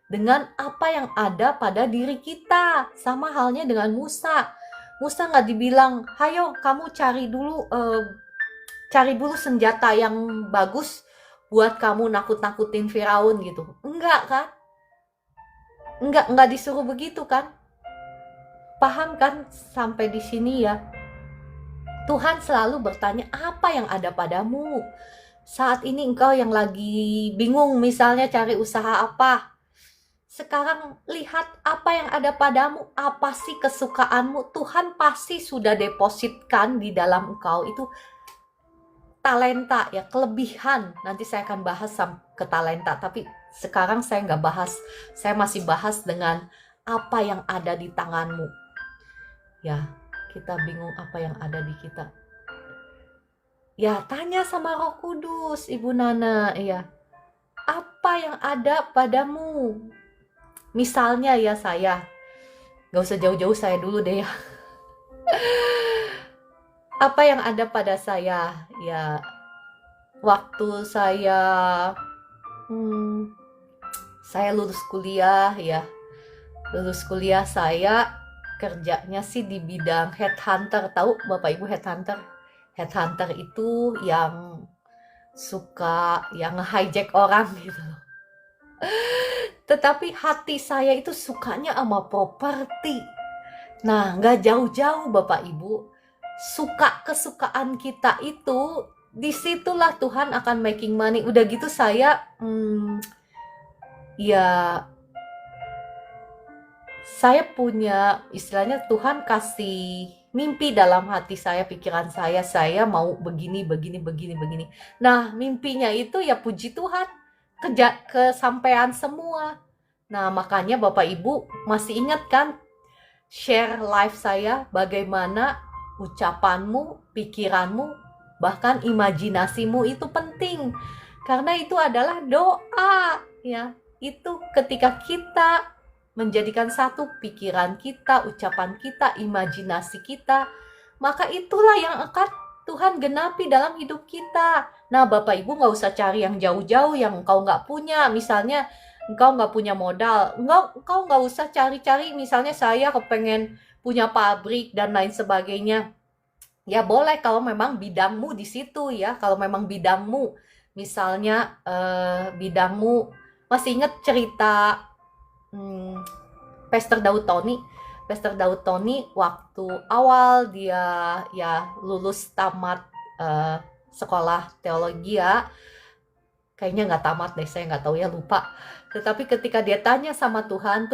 dengan apa yang ada pada diri kita. Sama halnya dengan Musa. Musa nggak dibilang, hayo kamu cari dulu senjata yang bagus buat kamu nakut-nakutin Firaun gitu. Enggak kan? Enggak disuruh begitu kan? Paham kan sampai di sini ya? Tuhan selalu bertanya, apa yang ada padamu? Saat ini engkau yang lagi bingung misalnya cari usaha apa. Sekarang lihat apa yang ada padamu, apa sih kesukaanmu. Tuhan pasti sudah depositkan di dalam engkau itu talenta ya, kelebihan. Nanti saya akan bahas ke talenta, tapi sekarang saya nggak bahas. Saya masih bahas dengan apa yang ada di tanganmu. Ya, kita bingung apa yang ada di kita. Ya, tanya sama Roh Kudus, Ibu Nana, ya. Apa yang ada padamu? Misalnya ya saya, gak usah jauh-jauh saya dulu deh ya. Apa yang ada pada saya? Ya, waktu saya lulus kuliah ya. Lulus kuliah saya kerjanya sih di bidang headhunter. Tahu Bapak Ibu headhunter? Headhunter itu yang suka yang nge-hijack orang gitu loh. Tetapi hati saya itu sukanya sama properti. Nah, nggak jauh-jauh Bapak Ibu. Kesukaan kita itu, disitulah Tuhan akan making money. Udah gitu saya, ya saya punya, istilahnya Tuhan kasih mimpi dalam hati saya, pikiran saya mau begini. Nah, mimpinya itu ya puji Tuhan, kesampaian semua. Nah, makanya Bapak Ibu masih ingat kan share live saya, bagaimana ucapanmu, pikiranmu, bahkan imajinasimu itu penting. Karena itu adalah doa, ya. Itu ketika kita menjadikan satu pikiran kita, ucapan kita, imajinasi kita, maka itulah yang akan Tuhan genapi dalam hidup kita. Nah, Bapak Ibu nggak usah cari yang jauh-jauh yang engkau nggak punya. Misalnya, engkau nggak punya modal, engkau nggak usah cari-cari. Misalnya saya kepengen punya pabrik dan lain sebagainya. Ya boleh kalau memang bidangmu di situ ya. Kalau memang bidangmu, misalnya bidangmu, masih ingat cerita Pastor Daud Tony waktu awal dia ya lulus tamat sekolah teologi ya, kayaknya nggak tamat deh, saya nggak tahu ya, lupa. Tetapi ketika dia tanya sama Tuhan,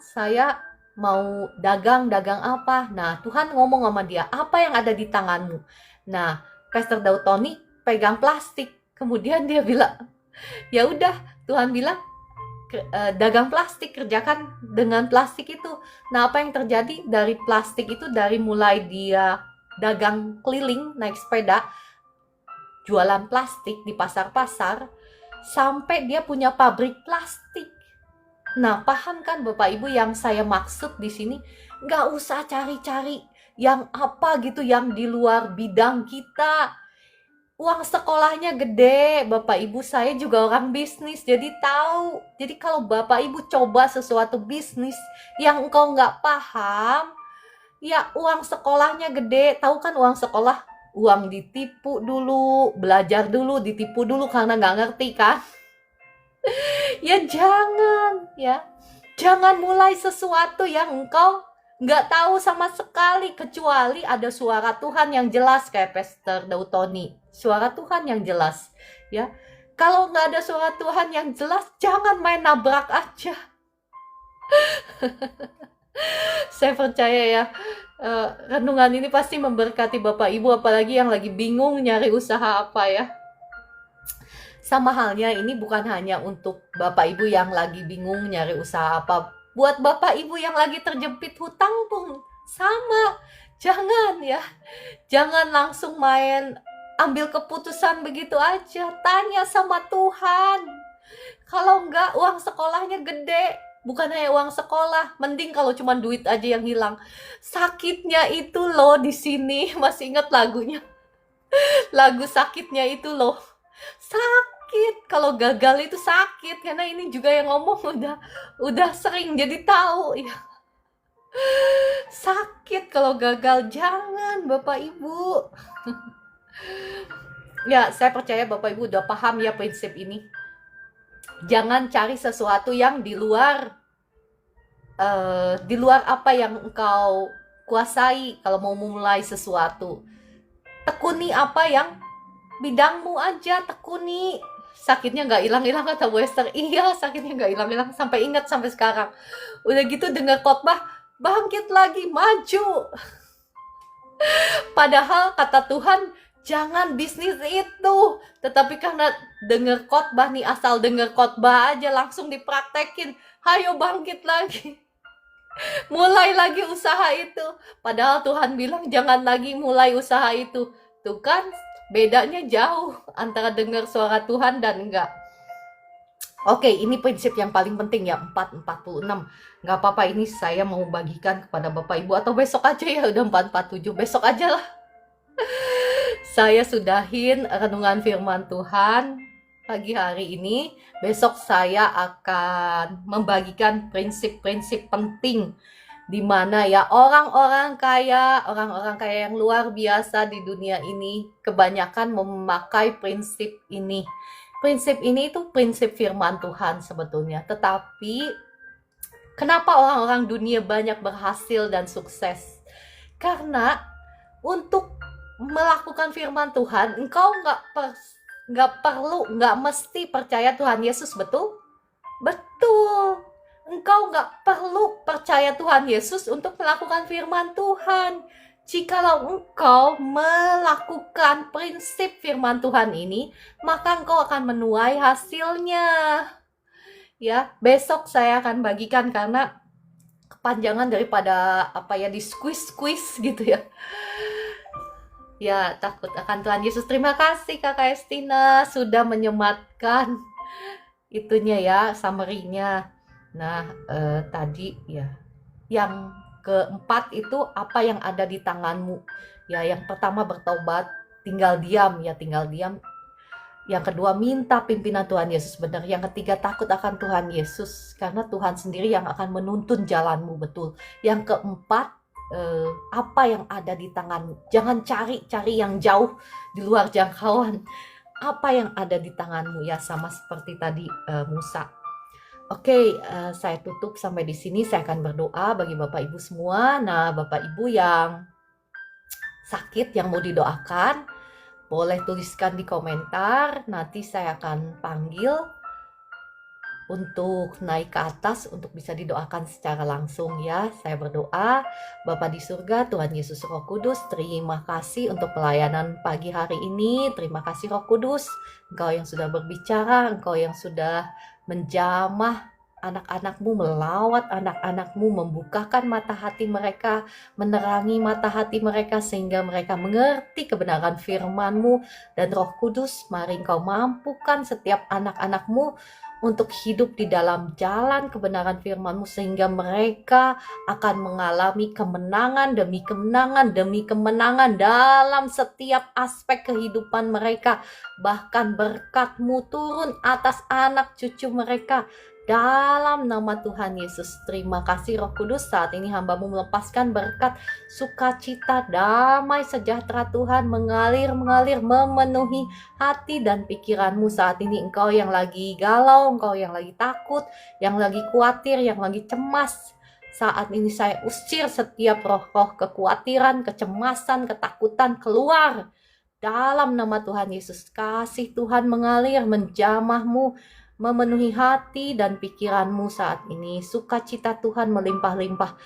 saya mau dagang apa? Nah, Tuhan ngomong sama dia, apa yang ada di tanganmu? Nah, Pastor Daud Tony pegang plastik, kemudian dia bilang, ya udah, Tuhan bilang, dagang plastik, kerjakan dengan plastik itu. Nah, apa yang terjadi dari plastik itu, dari mulai dia dagang keliling, naik sepeda, jualan plastik di pasar-pasar, sampai dia punya pabrik plastik. Nah, paham kan Bapak Ibu yang saya maksud di sini? Nggak usah cari-cari yang apa gitu, yang di luar bidang kita. Uang sekolahnya gede, Bapak Ibu saya juga orang bisnis, jadi tahu. Jadi kalau Bapak Ibu coba sesuatu bisnis yang engkau nggak paham, ya uang sekolahnya gede. Tahu kan uang sekolah, uang ditipu dulu, belajar dulu, ditipu dulu karena nggak ngerti kan? Ya jangan mulai sesuatu yang engkau nggak tahu sama sekali, kecuali ada suara Tuhan yang jelas kayak Pastor Daud Tony. Suara Tuhan yang jelas, ya. Kalau nggak ada suara Tuhan yang jelas, jangan main nabrak aja. Saya percaya ya, renungan ini pasti memberkati Bapak Ibu, apalagi yang lagi bingung nyari usaha apa ya. Sama halnya ini bukan hanya untuk Bapak Ibu yang lagi bingung nyari usaha apa. Buat Bapak Ibu yang lagi terjepit hutang pun sama. Jangan langsung main ambil keputusan begitu aja. Tanya sama Tuhan. Kalau enggak, uang sekolahnya gede. Bukan hanya uang sekolah, mending kalau cuma duit aja yang hilang. Sakitnya itu loh di sini, masih ingat lagunya. Lagu sakitnya itu loh. Sakit, kalau gagal itu sakit, karena ini juga yang ngomong udah sering jadi tahu ya. Sakit kalau gagal, jangan Bapak Ibu. Ya, saya percaya Bapak Ibu udah paham ya prinsip ini. Jangan cari sesuatu yang di luar apa yang engkau kuasai kalau mau memulai sesuatu. Tekuni apa yang bidangmu aja, tekuni. Sakitnya nggak hilang-hilang kata Bu Esther. Iya, sakitnya nggak hilang-hilang, sampai ingat sampai sekarang. Udah gitu dengar khotbah, bangkit lagi, maju. Padahal kata Tuhan, jangan bisnis itu. Tetapi karena dengar khotbah nih, asal dengar khotbah aja langsung dipraktekin. Hayo bangkit lagi. Mulai lagi usaha itu. Padahal Tuhan bilang jangan lagi mulai usaha itu. Tuh kan bedanya jauh antara dengar suara Tuhan dan enggak. Oke, ini prinsip yang paling penting ya, 446. Nggak apa-apa, ini saya mau bagikan kepada Bapak Ibu, atau besok aja ya, udah 447. Besok aja lah. Saya sudahin renungan firman Tuhan pagi hari ini. Besok saya akan membagikan prinsip-prinsip penting di mana ya orang-orang kaya yang luar biasa di dunia ini kebanyakan memakai prinsip ini. Prinsip ini itu prinsip firman Tuhan sebetulnya. Tetapi kenapa orang-orang dunia banyak berhasil dan sukses? Karena untuk melakukan firman Tuhan, engkau nggak mesti percaya Tuhan Yesus, betul? Betul. Engkau nggak perlu percaya Tuhan Yesus untuk melakukan firman Tuhan. Jikalau engkau melakukan prinsip firman Tuhan ini, maka engkau akan menuai hasilnya. Ya, besok saya akan bagikan karena kepanjangan daripada di squeeze gitu ya. Ya, takut akan Tuhan Yesus. Terima kasih Kakak Estina sudah menyematkan itunya ya, summary-nya. Nah, tadi ya, yang keempat itu apa yang ada di tanganmu. Ya, yang pertama bertobat, tinggal diam. Yang kedua minta pimpinan Tuhan Yesus benar. Yang ketiga takut akan Tuhan Yesus karena Tuhan sendiri yang akan menuntun jalanmu, betul. Yang keempat apa yang ada di tanganmu. Jangan cari yang jauh di luar jangkauan. Apa yang ada di tanganmu ya, sama seperti tadi Musa. Oke, saya tutup sampai di sini. Saya akan berdoa bagi Bapak Ibu semua. Nah, Bapak Ibu yang sakit, yang mau didoakan, boleh tuliskan di komentar. Nanti saya akan panggil untuk naik ke atas untuk bisa didoakan secara langsung ya. Saya berdoa, Bapa di surga, Tuhan Yesus Roh Kudus, terima kasih untuk pelayanan pagi hari ini. Terima kasih Roh Kudus, Engkau yang sudah berbicara, Engkau yang sudah menjamah anak-anakmu, melawat anak-anakmu, membukakan mata hati mereka, menerangi mata hati mereka sehingga mereka mengerti kebenaran firman-Mu. Dan Roh Kudus, mari Engkau mampukan setiap anak-anakmu untuk hidup di dalam jalan kebenaran firman-Mu sehingga mereka akan mengalami kemenangan demi kemenangan demi kemenangan dalam setiap aspek kehidupan mereka. Bahkan berkat-Mu turun atas anak cucu mereka. Dalam nama Tuhan Yesus, terima kasih Roh Kudus. Saat ini hamba-Mu melepaskan berkat, sukacita, damai, sejahtera Tuhan mengalir, memenuhi hati dan pikiranmu saat ini. Engkau yang lagi galau, engkau yang lagi takut, yang lagi khawatir, yang lagi cemas. Saat ini saya usir setiap roh-roh kekhawatiran, kecemasan, ketakutan keluar. Dalam nama Tuhan Yesus, kasih Tuhan mengalir, menjamahmu, memenuhi hati dan pikiranmu saat ini. Sukacita Tuhan melimpah-limpah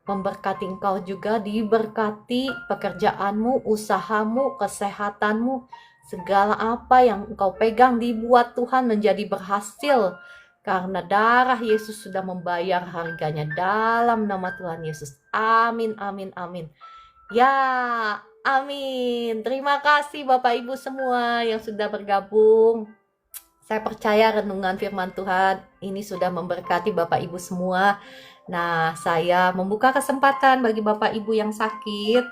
memberkati engkau juga, diberkati pekerjaanmu, usahamu, kesehatanmu. Segala apa yang engkau pegang dibuat Tuhan menjadi berhasil. Karena darah Yesus sudah membayar harganya dalam nama Tuhan Yesus. Amin, amin, amin. Ya, amin. Terima kasih Bapak Ibu semua yang sudah bergabung. Saya percaya renungan firman Tuhan ini sudah memberkati Bapak Ibu semua. Nah, saya membuka kesempatan bagi Bapak Ibu yang sakit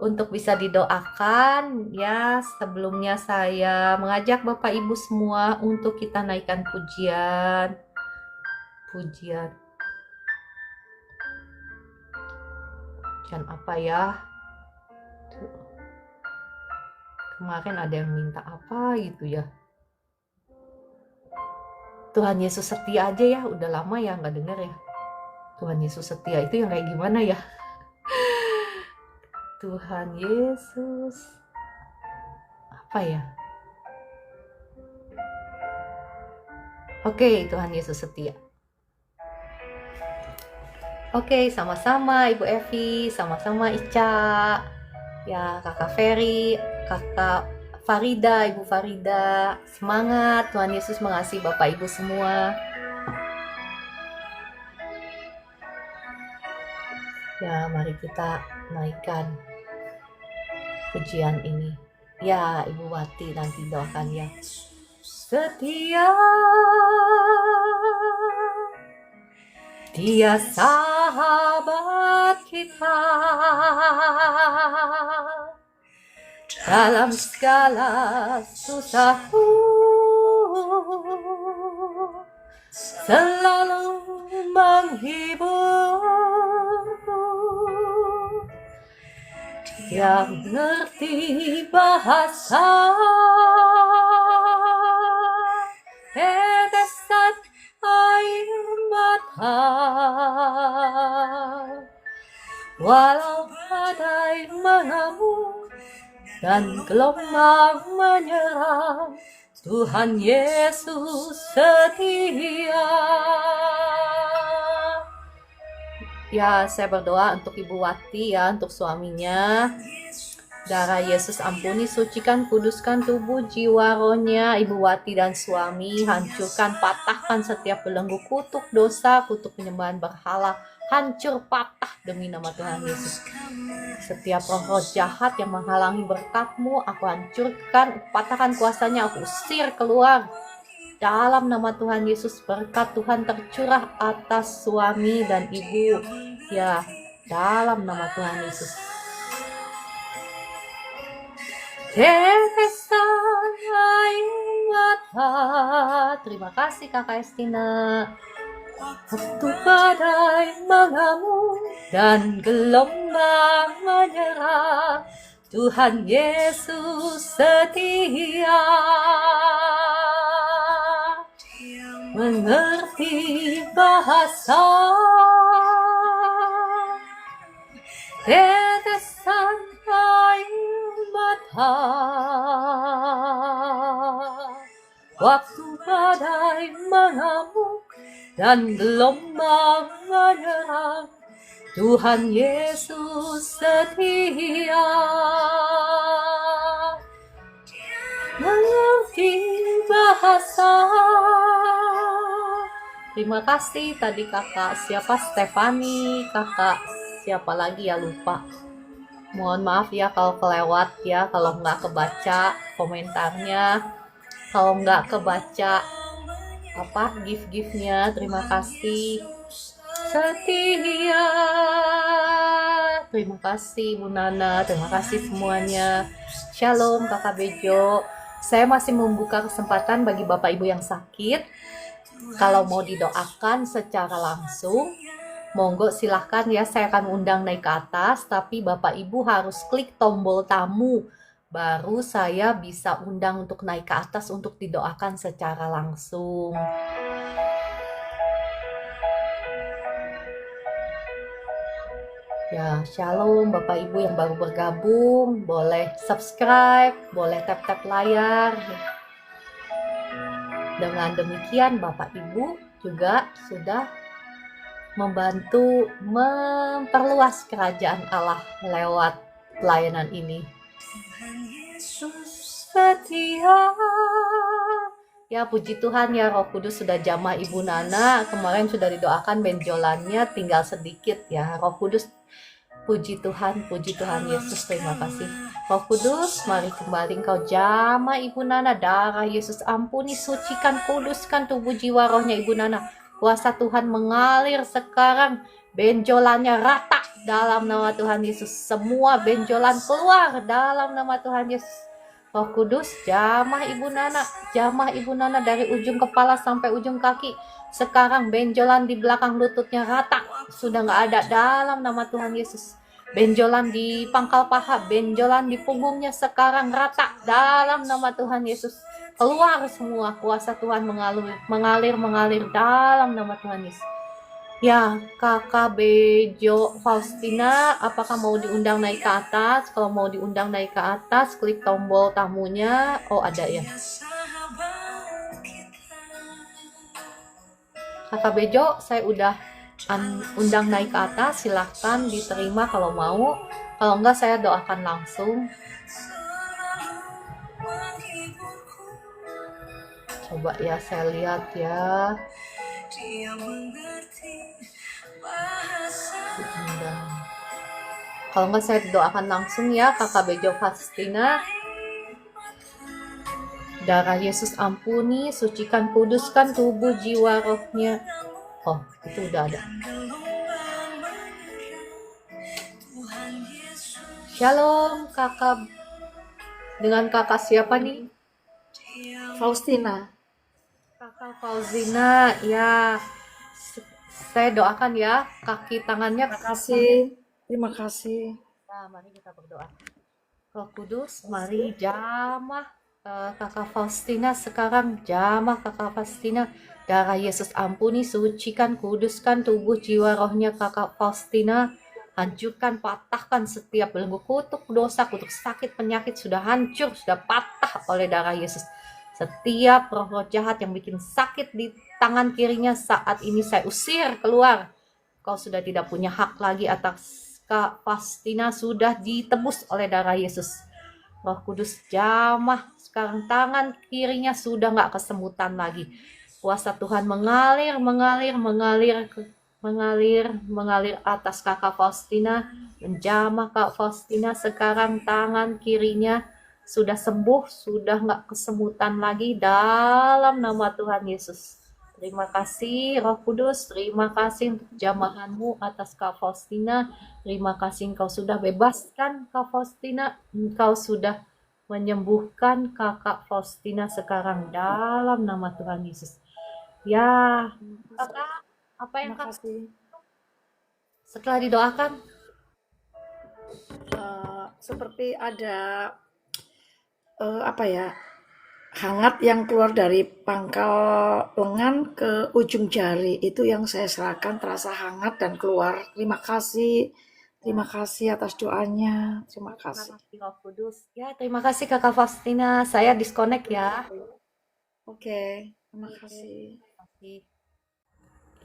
untuk bisa didoakan. Ya, sebelumnya saya mengajak Bapak Ibu semua untuk kita naikkan pujian. Pujian apa ya? Kemarin ada yang minta apa gitu ya. Tuhan Yesus setia aja ya, udah lama ya nggak denger ya. Tuhan Yesus setia itu yang kayak gimana ya? Tuhan Yesus apa ya? Oke, Tuhan Yesus setia. Oke, sama-sama Ibu Evi, sama-sama Ica, ya Kakak Ferry, Kakak Farida, Ibu Farida, semangat. Tuhan Yesus mengasihi Bapak Ibu semua. Ya, mari kita naikkan pujian ini. Ya, Ibu Wati nanti doakan ya. Setia, Dia sahabat kita dalam segala susahku, selalu menghiburku. Dia mengerti bahasa tetesan air mata, walau badai mengamuk dan gelombang menyerang, Tuhan Yesus setia. Ya, saya berdoa untuk Ibu Wati ya, untuk suaminya. Darah Yesus ampuni, sucikan, kuduskan tubuh, jiwa, rohnya Ibu Wati dan suami. Hancurkan, patahkan setiap belenggu kutuk dosa, kutuk penyembahan berhala. Hancur, patah demi nama Tuhan Yesus. Setiap roh-roh jahat yang menghalangi berkat-Mu, aku hancurkan, patahkan kuasanya, aku usir keluar. Dalam nama Tuhan Yesus, berkat Tuhan tercurah atas suami dan ibu. Ya, dalam nama Tuhan Yesus. Tetesan air mata. Terima kasih Kakak Estina. Waktu badai mengamuk dan gelombang menyerang, Tuhan Yesus setia. Mengerti bahasa tetesan air mata, waktu badai mengamuk dan gelombang menyerang, Tuhan Yesus setia. Mengerti bahasa. Terima kasih tadi kakak siapa, Stefani, kakak siapa lagi ya, lupa. Mohon maaf ya kalau kelewat ya, kalau nggak kebaca komentarnya, kalau nggak kebaca apa gift-giftnya. Terima kasih setia. Terima kasih Bu Nana, terima kasih semuanya. Shalom Kakak Bejo. Saya masih membuka kesempatan bagi Bapak Ibu yang sakit. Kalau mau didoakan secara langsung, monggo silahkan ya, saya akan undang naik ke atas, tapi Bapak Ibu harus klik tombol tamu, baru saya bisa undang untuk naik ke atas untuk didoakan secara langsung. Ya, shalom Bapak Ibu yang baru bergabung, boleh subscribe, boleh tap-tap layar. Dengan demikian Bapak Ibu juga sudah membantu memperluas kerajaan Allah lewat pelayanan ini. Yesus setia. Ya, puji Tuhan ya, Roh Kudus sudah jamah Ibu Nana. Kemarin sudah didoakan benjolannya, tinggal sedikit ya. Roh Kudus, puji Tuhan Yesus, terima kasih. Roh Kudus, mari kembali Engkau jamah Ibu Nana. Darah Yesus ampuni, sucikan, kuduskan tubuh jiwa rohnya Ibu Nana. Kuasa Tuhan mengalir sekarang, benjolannya rata dalam nama Tuhan Yesus. Semua benjolan keluar dalam nama Tuhan Yesus. Roh Kudus, jamah Ibu Nana dari ujung kepala sampai ujung kaki. Sekarang benjolan di belakang lututnya rata, sudah nggak ada dalam nama Tuhan Yesus. benjolan di pangkal paha, benjolan di punggungnya sekarang rata dalam nama Tuhan Yesus. Keluar semua kuasa Tuhan mengalir dalam nama Tuhan Yesus. Ya, Kakak Bejo Faustina, apakah mau diundang naik ke atas? Kalau mau diundang naik ke atas, klik tombol tamunya. Oh, ada ya. Kakak Bejo, saya udah undang naik ke atas, silahkan diterima kalau mau. Kalau enggak, saya doakan langsung. Coba ya, saya lihat ya. Kalau enggak, saya doakan langsung ya, Kakak Bejo Faustina. Darah Yesus ampuni, sucikan, kuduskan tubuh, jiwa, rohnya. Oh, itu udah ada. Shalom, kakak. Dengan kakak siapa nih? Faustina. Kakak Fauzina, ya. Saya doakan ya, kaki tangannya. Terima kasih. Nah, mari kita berdoa. Roh Kudus, mari jamah Kakak Faustina sekarang, jamah Kakak Faustina. Darah Yesus ampuni, sucikan, kuduskan tubuh, jiwa, rohnya Kakak Faustina. Hancurkan, patahkan setiap belenggu, kutuk dosa, kutuk sakit, penyakit sudah hancur, sudah patah oleh darah Yesus. Setiap roh-roh jahat yang bikin sakit di tangan kirinya saat ini saya usir keluar. Kau sudah tidak punya hak lagi atas Kak Faustina, sudah ditebus oleh darah Yesus. Roh Kudus jamah sekarang, tangan kirinya sudah nggak kesemutan lagi. Kuasa Tuhan mengalir atas Kakak Faustina, menjamah Kak Faustina sekarang, tangan kirinya sudah sembuh, sudah nggak kesemutan lagi dalam nama Tuhan Yesus. Terima kasih Roh Kudus, terima kasih untuk jamahanmu atas Kak Faustina. Terima kasih Engkau sudah bebaskan Kak Faustina, Engkau sudah menyembuhkan Kakak Faustina sekarang dalam nama Tuhan Yesus. Ya, Kakak, apa yang Kakak setelah didoakan? Seperti ada hangat yang keluar dari pangkal lengan ke ujung jari, itu yang saya serahkan, terasa hangat dan keluar. Terima kasih atas doanya. Terima kasih. Roh Kudus. Ya, terima kasih Kakak Faustina. Saya disconnect ya. Oke, terima kasih.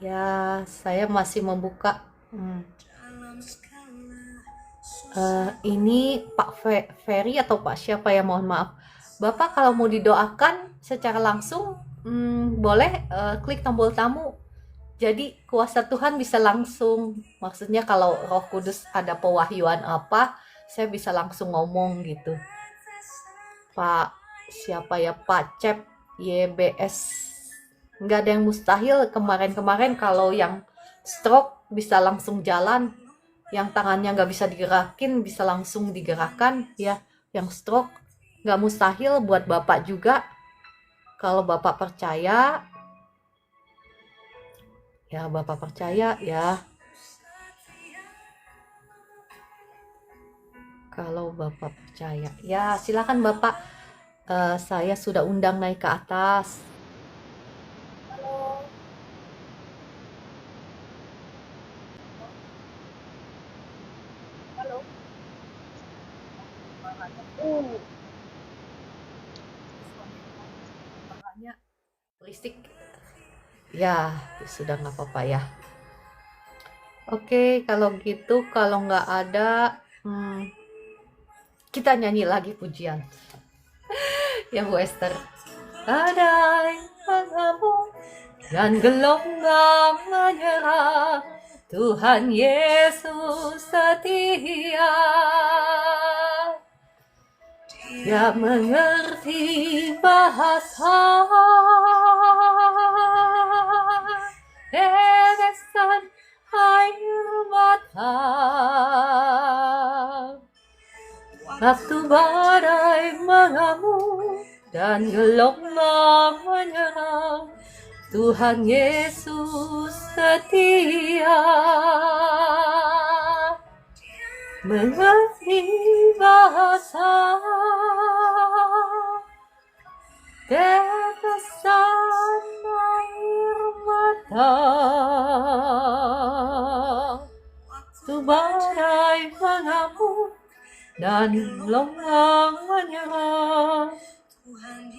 Ya, saya masih membuka. Ini Pak Ferry atau Pak siapa ya, mohon maaf. Bapak kalau mau didoakan secara langsung, boleh klik tombol tamu. Jadi kuasa Tuhan bisa langsung, maksudnya kalau Roh Kudus ada pewahyuan apa, saya bisa langsung ngomong gitu. Pak siapa ya, Pak Cep YBS, nggak ada yang mustahil. Kemarin kalau yang stroke bisa langsung jalan, yang tangannya nggak bisa digerakin bisa langsung digerakkan ya. Yang stroke nggak mustahil buat Bapak juga, kalau Bapak percaya ya. Bapak percaya ya, kalau Bapak percaya ya silakan Bapak. Saya sudah undang naik ke atas. Halo. Makanya berisik. Ya, sudah nggak apa-apa ya. Oke, kalau gitu, kalau nggak ada, kita nyanyi lagi pujian. Ya Bu Esther. Badai mengamuk dan gelombang menyerang, Tuhan Yesus setia. Dia mengerti bahasa tetesan air mata. Waktu badai mengamuk dan gelombang menyerang, Tuhan Yesus setia. mengerti bahasa tetesan air mata, tu badai mengamuk dan gelombang menyerang.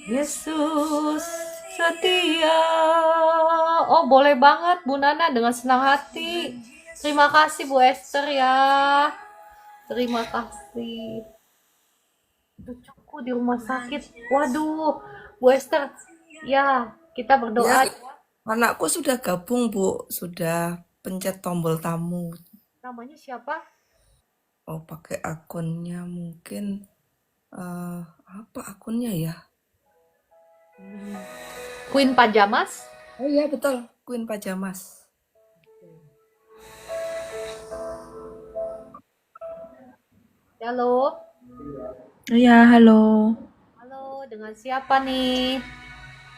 Yesus setia. Oh, boleh banget Bu Nana, dengan senang hati. Terima kasih Bu Esther ya. Terima kasih. Cucuku di rumah sakit. Waduh, Bu Esther. Ya, kita Ya, berdoa. anakku sudah gabung, Bu. Sudah pencet tombol tamu. Namanya siapa? Oh, pakai akunnya mungkin. Apa akunnya ya? Queen Pajamas. Oh iya, betul. Queen Pajamas. Halo. Iya, halo. Halo, dengan siapa nih?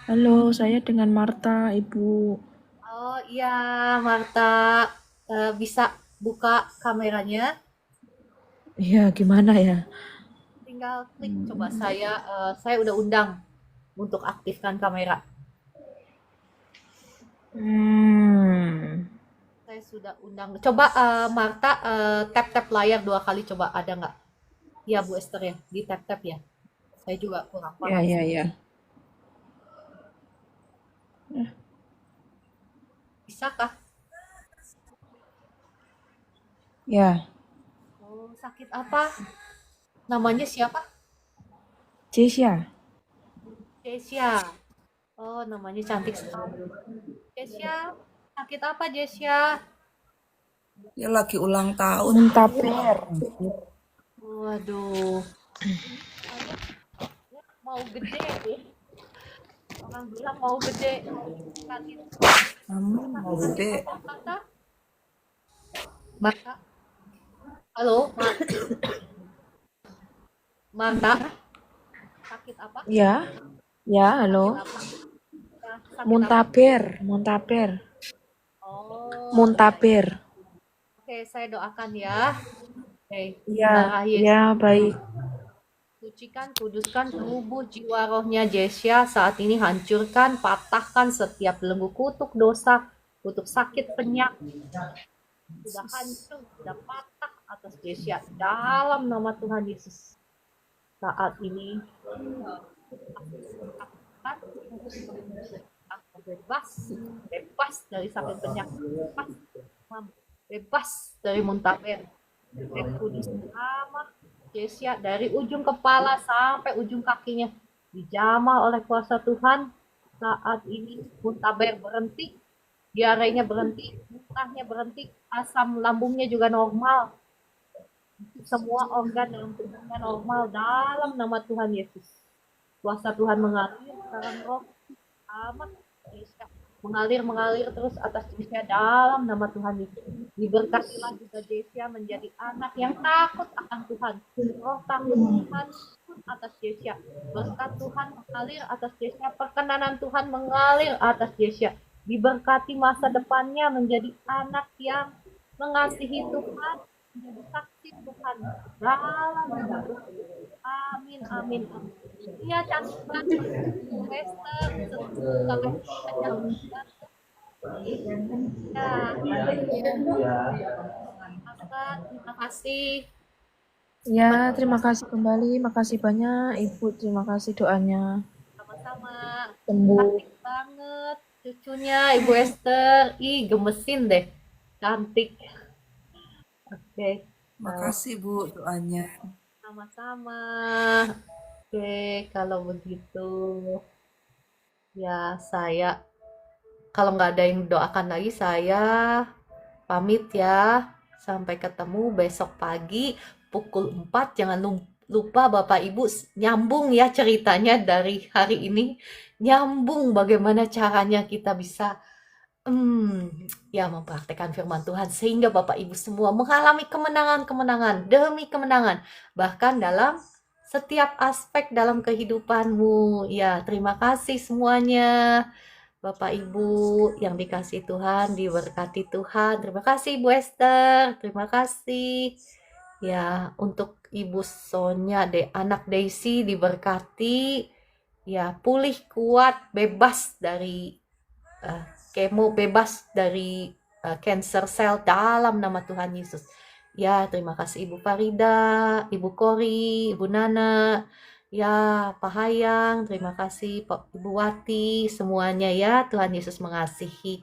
Halo, saya dengan Marta, Ibu. Oh iya, Marta. Bisa buka kameranya? Iya, gimana ya? Tinggal klik. Coba saya udah undang untuk aktifkan kamera. Saya sudah undang. Coba Marta tap-tap layar 2 kali, coba ada nggak? Ya Bu Esther ya, di tap-tap ya. Saya juga kurang Ya, paham. ya, ya. Bisakah? Ya, Oh, sakit apa? Namanya siapa? Jesya. Jesya. Oh, namanya cantik sekali. Jesya, sakit apa Jesya? Ya lagi ulang tahun. Muntaber. Waduh, mau gede ya. Orang bilang mau gede. Sakit. Amin, mau gede. Marta? Marta? Halo, Marta? Sakit apa? Ya, ya, halo. Sakit apa? Ya, sakit apa? Muntaber. Oh, Muntaber. oke, saya doakan ya. Oke, Ya, darah Yesus. ya, baik. Sucikan, kuduskan tubuh, jiwa, rohnya Jesya saat ini, hancurkan, patahkan setiap belenggu kutuk dosa, kutuk sakit penyakit, sudah hancur, sudah patah atas Jesya dalam nama Tuhan Yesus. Saat ini bebas dari sakit penyakit, bebas dari muntaber, kudus nama Jesya dari ujung kepala sampai ujung kakinya dijamah oleh kuasa Tuhan. Saat ini muntaber berhenti, diarenya berhenti, muntahnya berhenti, asam lambungnya juga normal, semua organ dalam tubuhnya normal dalam nama Tuhan Yesus. Kuasa Tuhan mengalir sekarang, roh amat Jesya mengalir terus atas Jesya dalam nama Tuhan Yesus. Diberkatilah juga Jesya menjadi anak yang takut akan Tuhan. Roh takut Tuhan atas Jesya. Berkat Tuhan mengalir atas Jesya. Perkenanan Tuhan mengalir atas Jesya. Diberkati masa depannya menjadi anak yang mengasihi Tuhan, menjadi saksi Tuhan dalam nama Tuhan. Amin, amin, amin. Iya, cantik banget. Esther, terima kasih. Ya, terima kasih kembali. Makasih banyak, Ibu. Terima kasih doanya. Sama-sama. Sembuh. Cantik banget cucunya Ibu Esther. Ih, gemesin deh. Cantik. Oke. Makasih, Bu, doanya. Sama-sama. Oke, kalau begitu ya saya, kalau nggak ada yang doakan lagi, saya pamit ya. Sampai ketemu besok pagi pukul 4. Jangan lupa Bapak Ibu nyambung ya ceritanya dari hari ini. Nyambung bagaimana caranya kita bisa ya mempraktekkan firman Tuhan sehingga Bapak Ibu semua mengalami kemenangan-kemenangan demi kemenangan. Bahkan dalam setiap aspek dalam kehidupanmu. Ya, terima kasih semuanya. Bapak Ibu yang dikasih Tuhan, diberkati Tuhan. Terima kasih Bu Esther. Terima kasih. Ya, untuk Ibu Sonya, anak Daisy diberkati, ya pulih kuat, bebas dari kemo, bebas dari cancer sel dalam nama Tuhan Yesus. Ya, terima kasih Ibu Farida, Ibu Kori, Ibu Nana, ya Pak Hayang, terima kasih Pak Ibu Wati, semuanya ya. Tuhan Yesus mengasihi.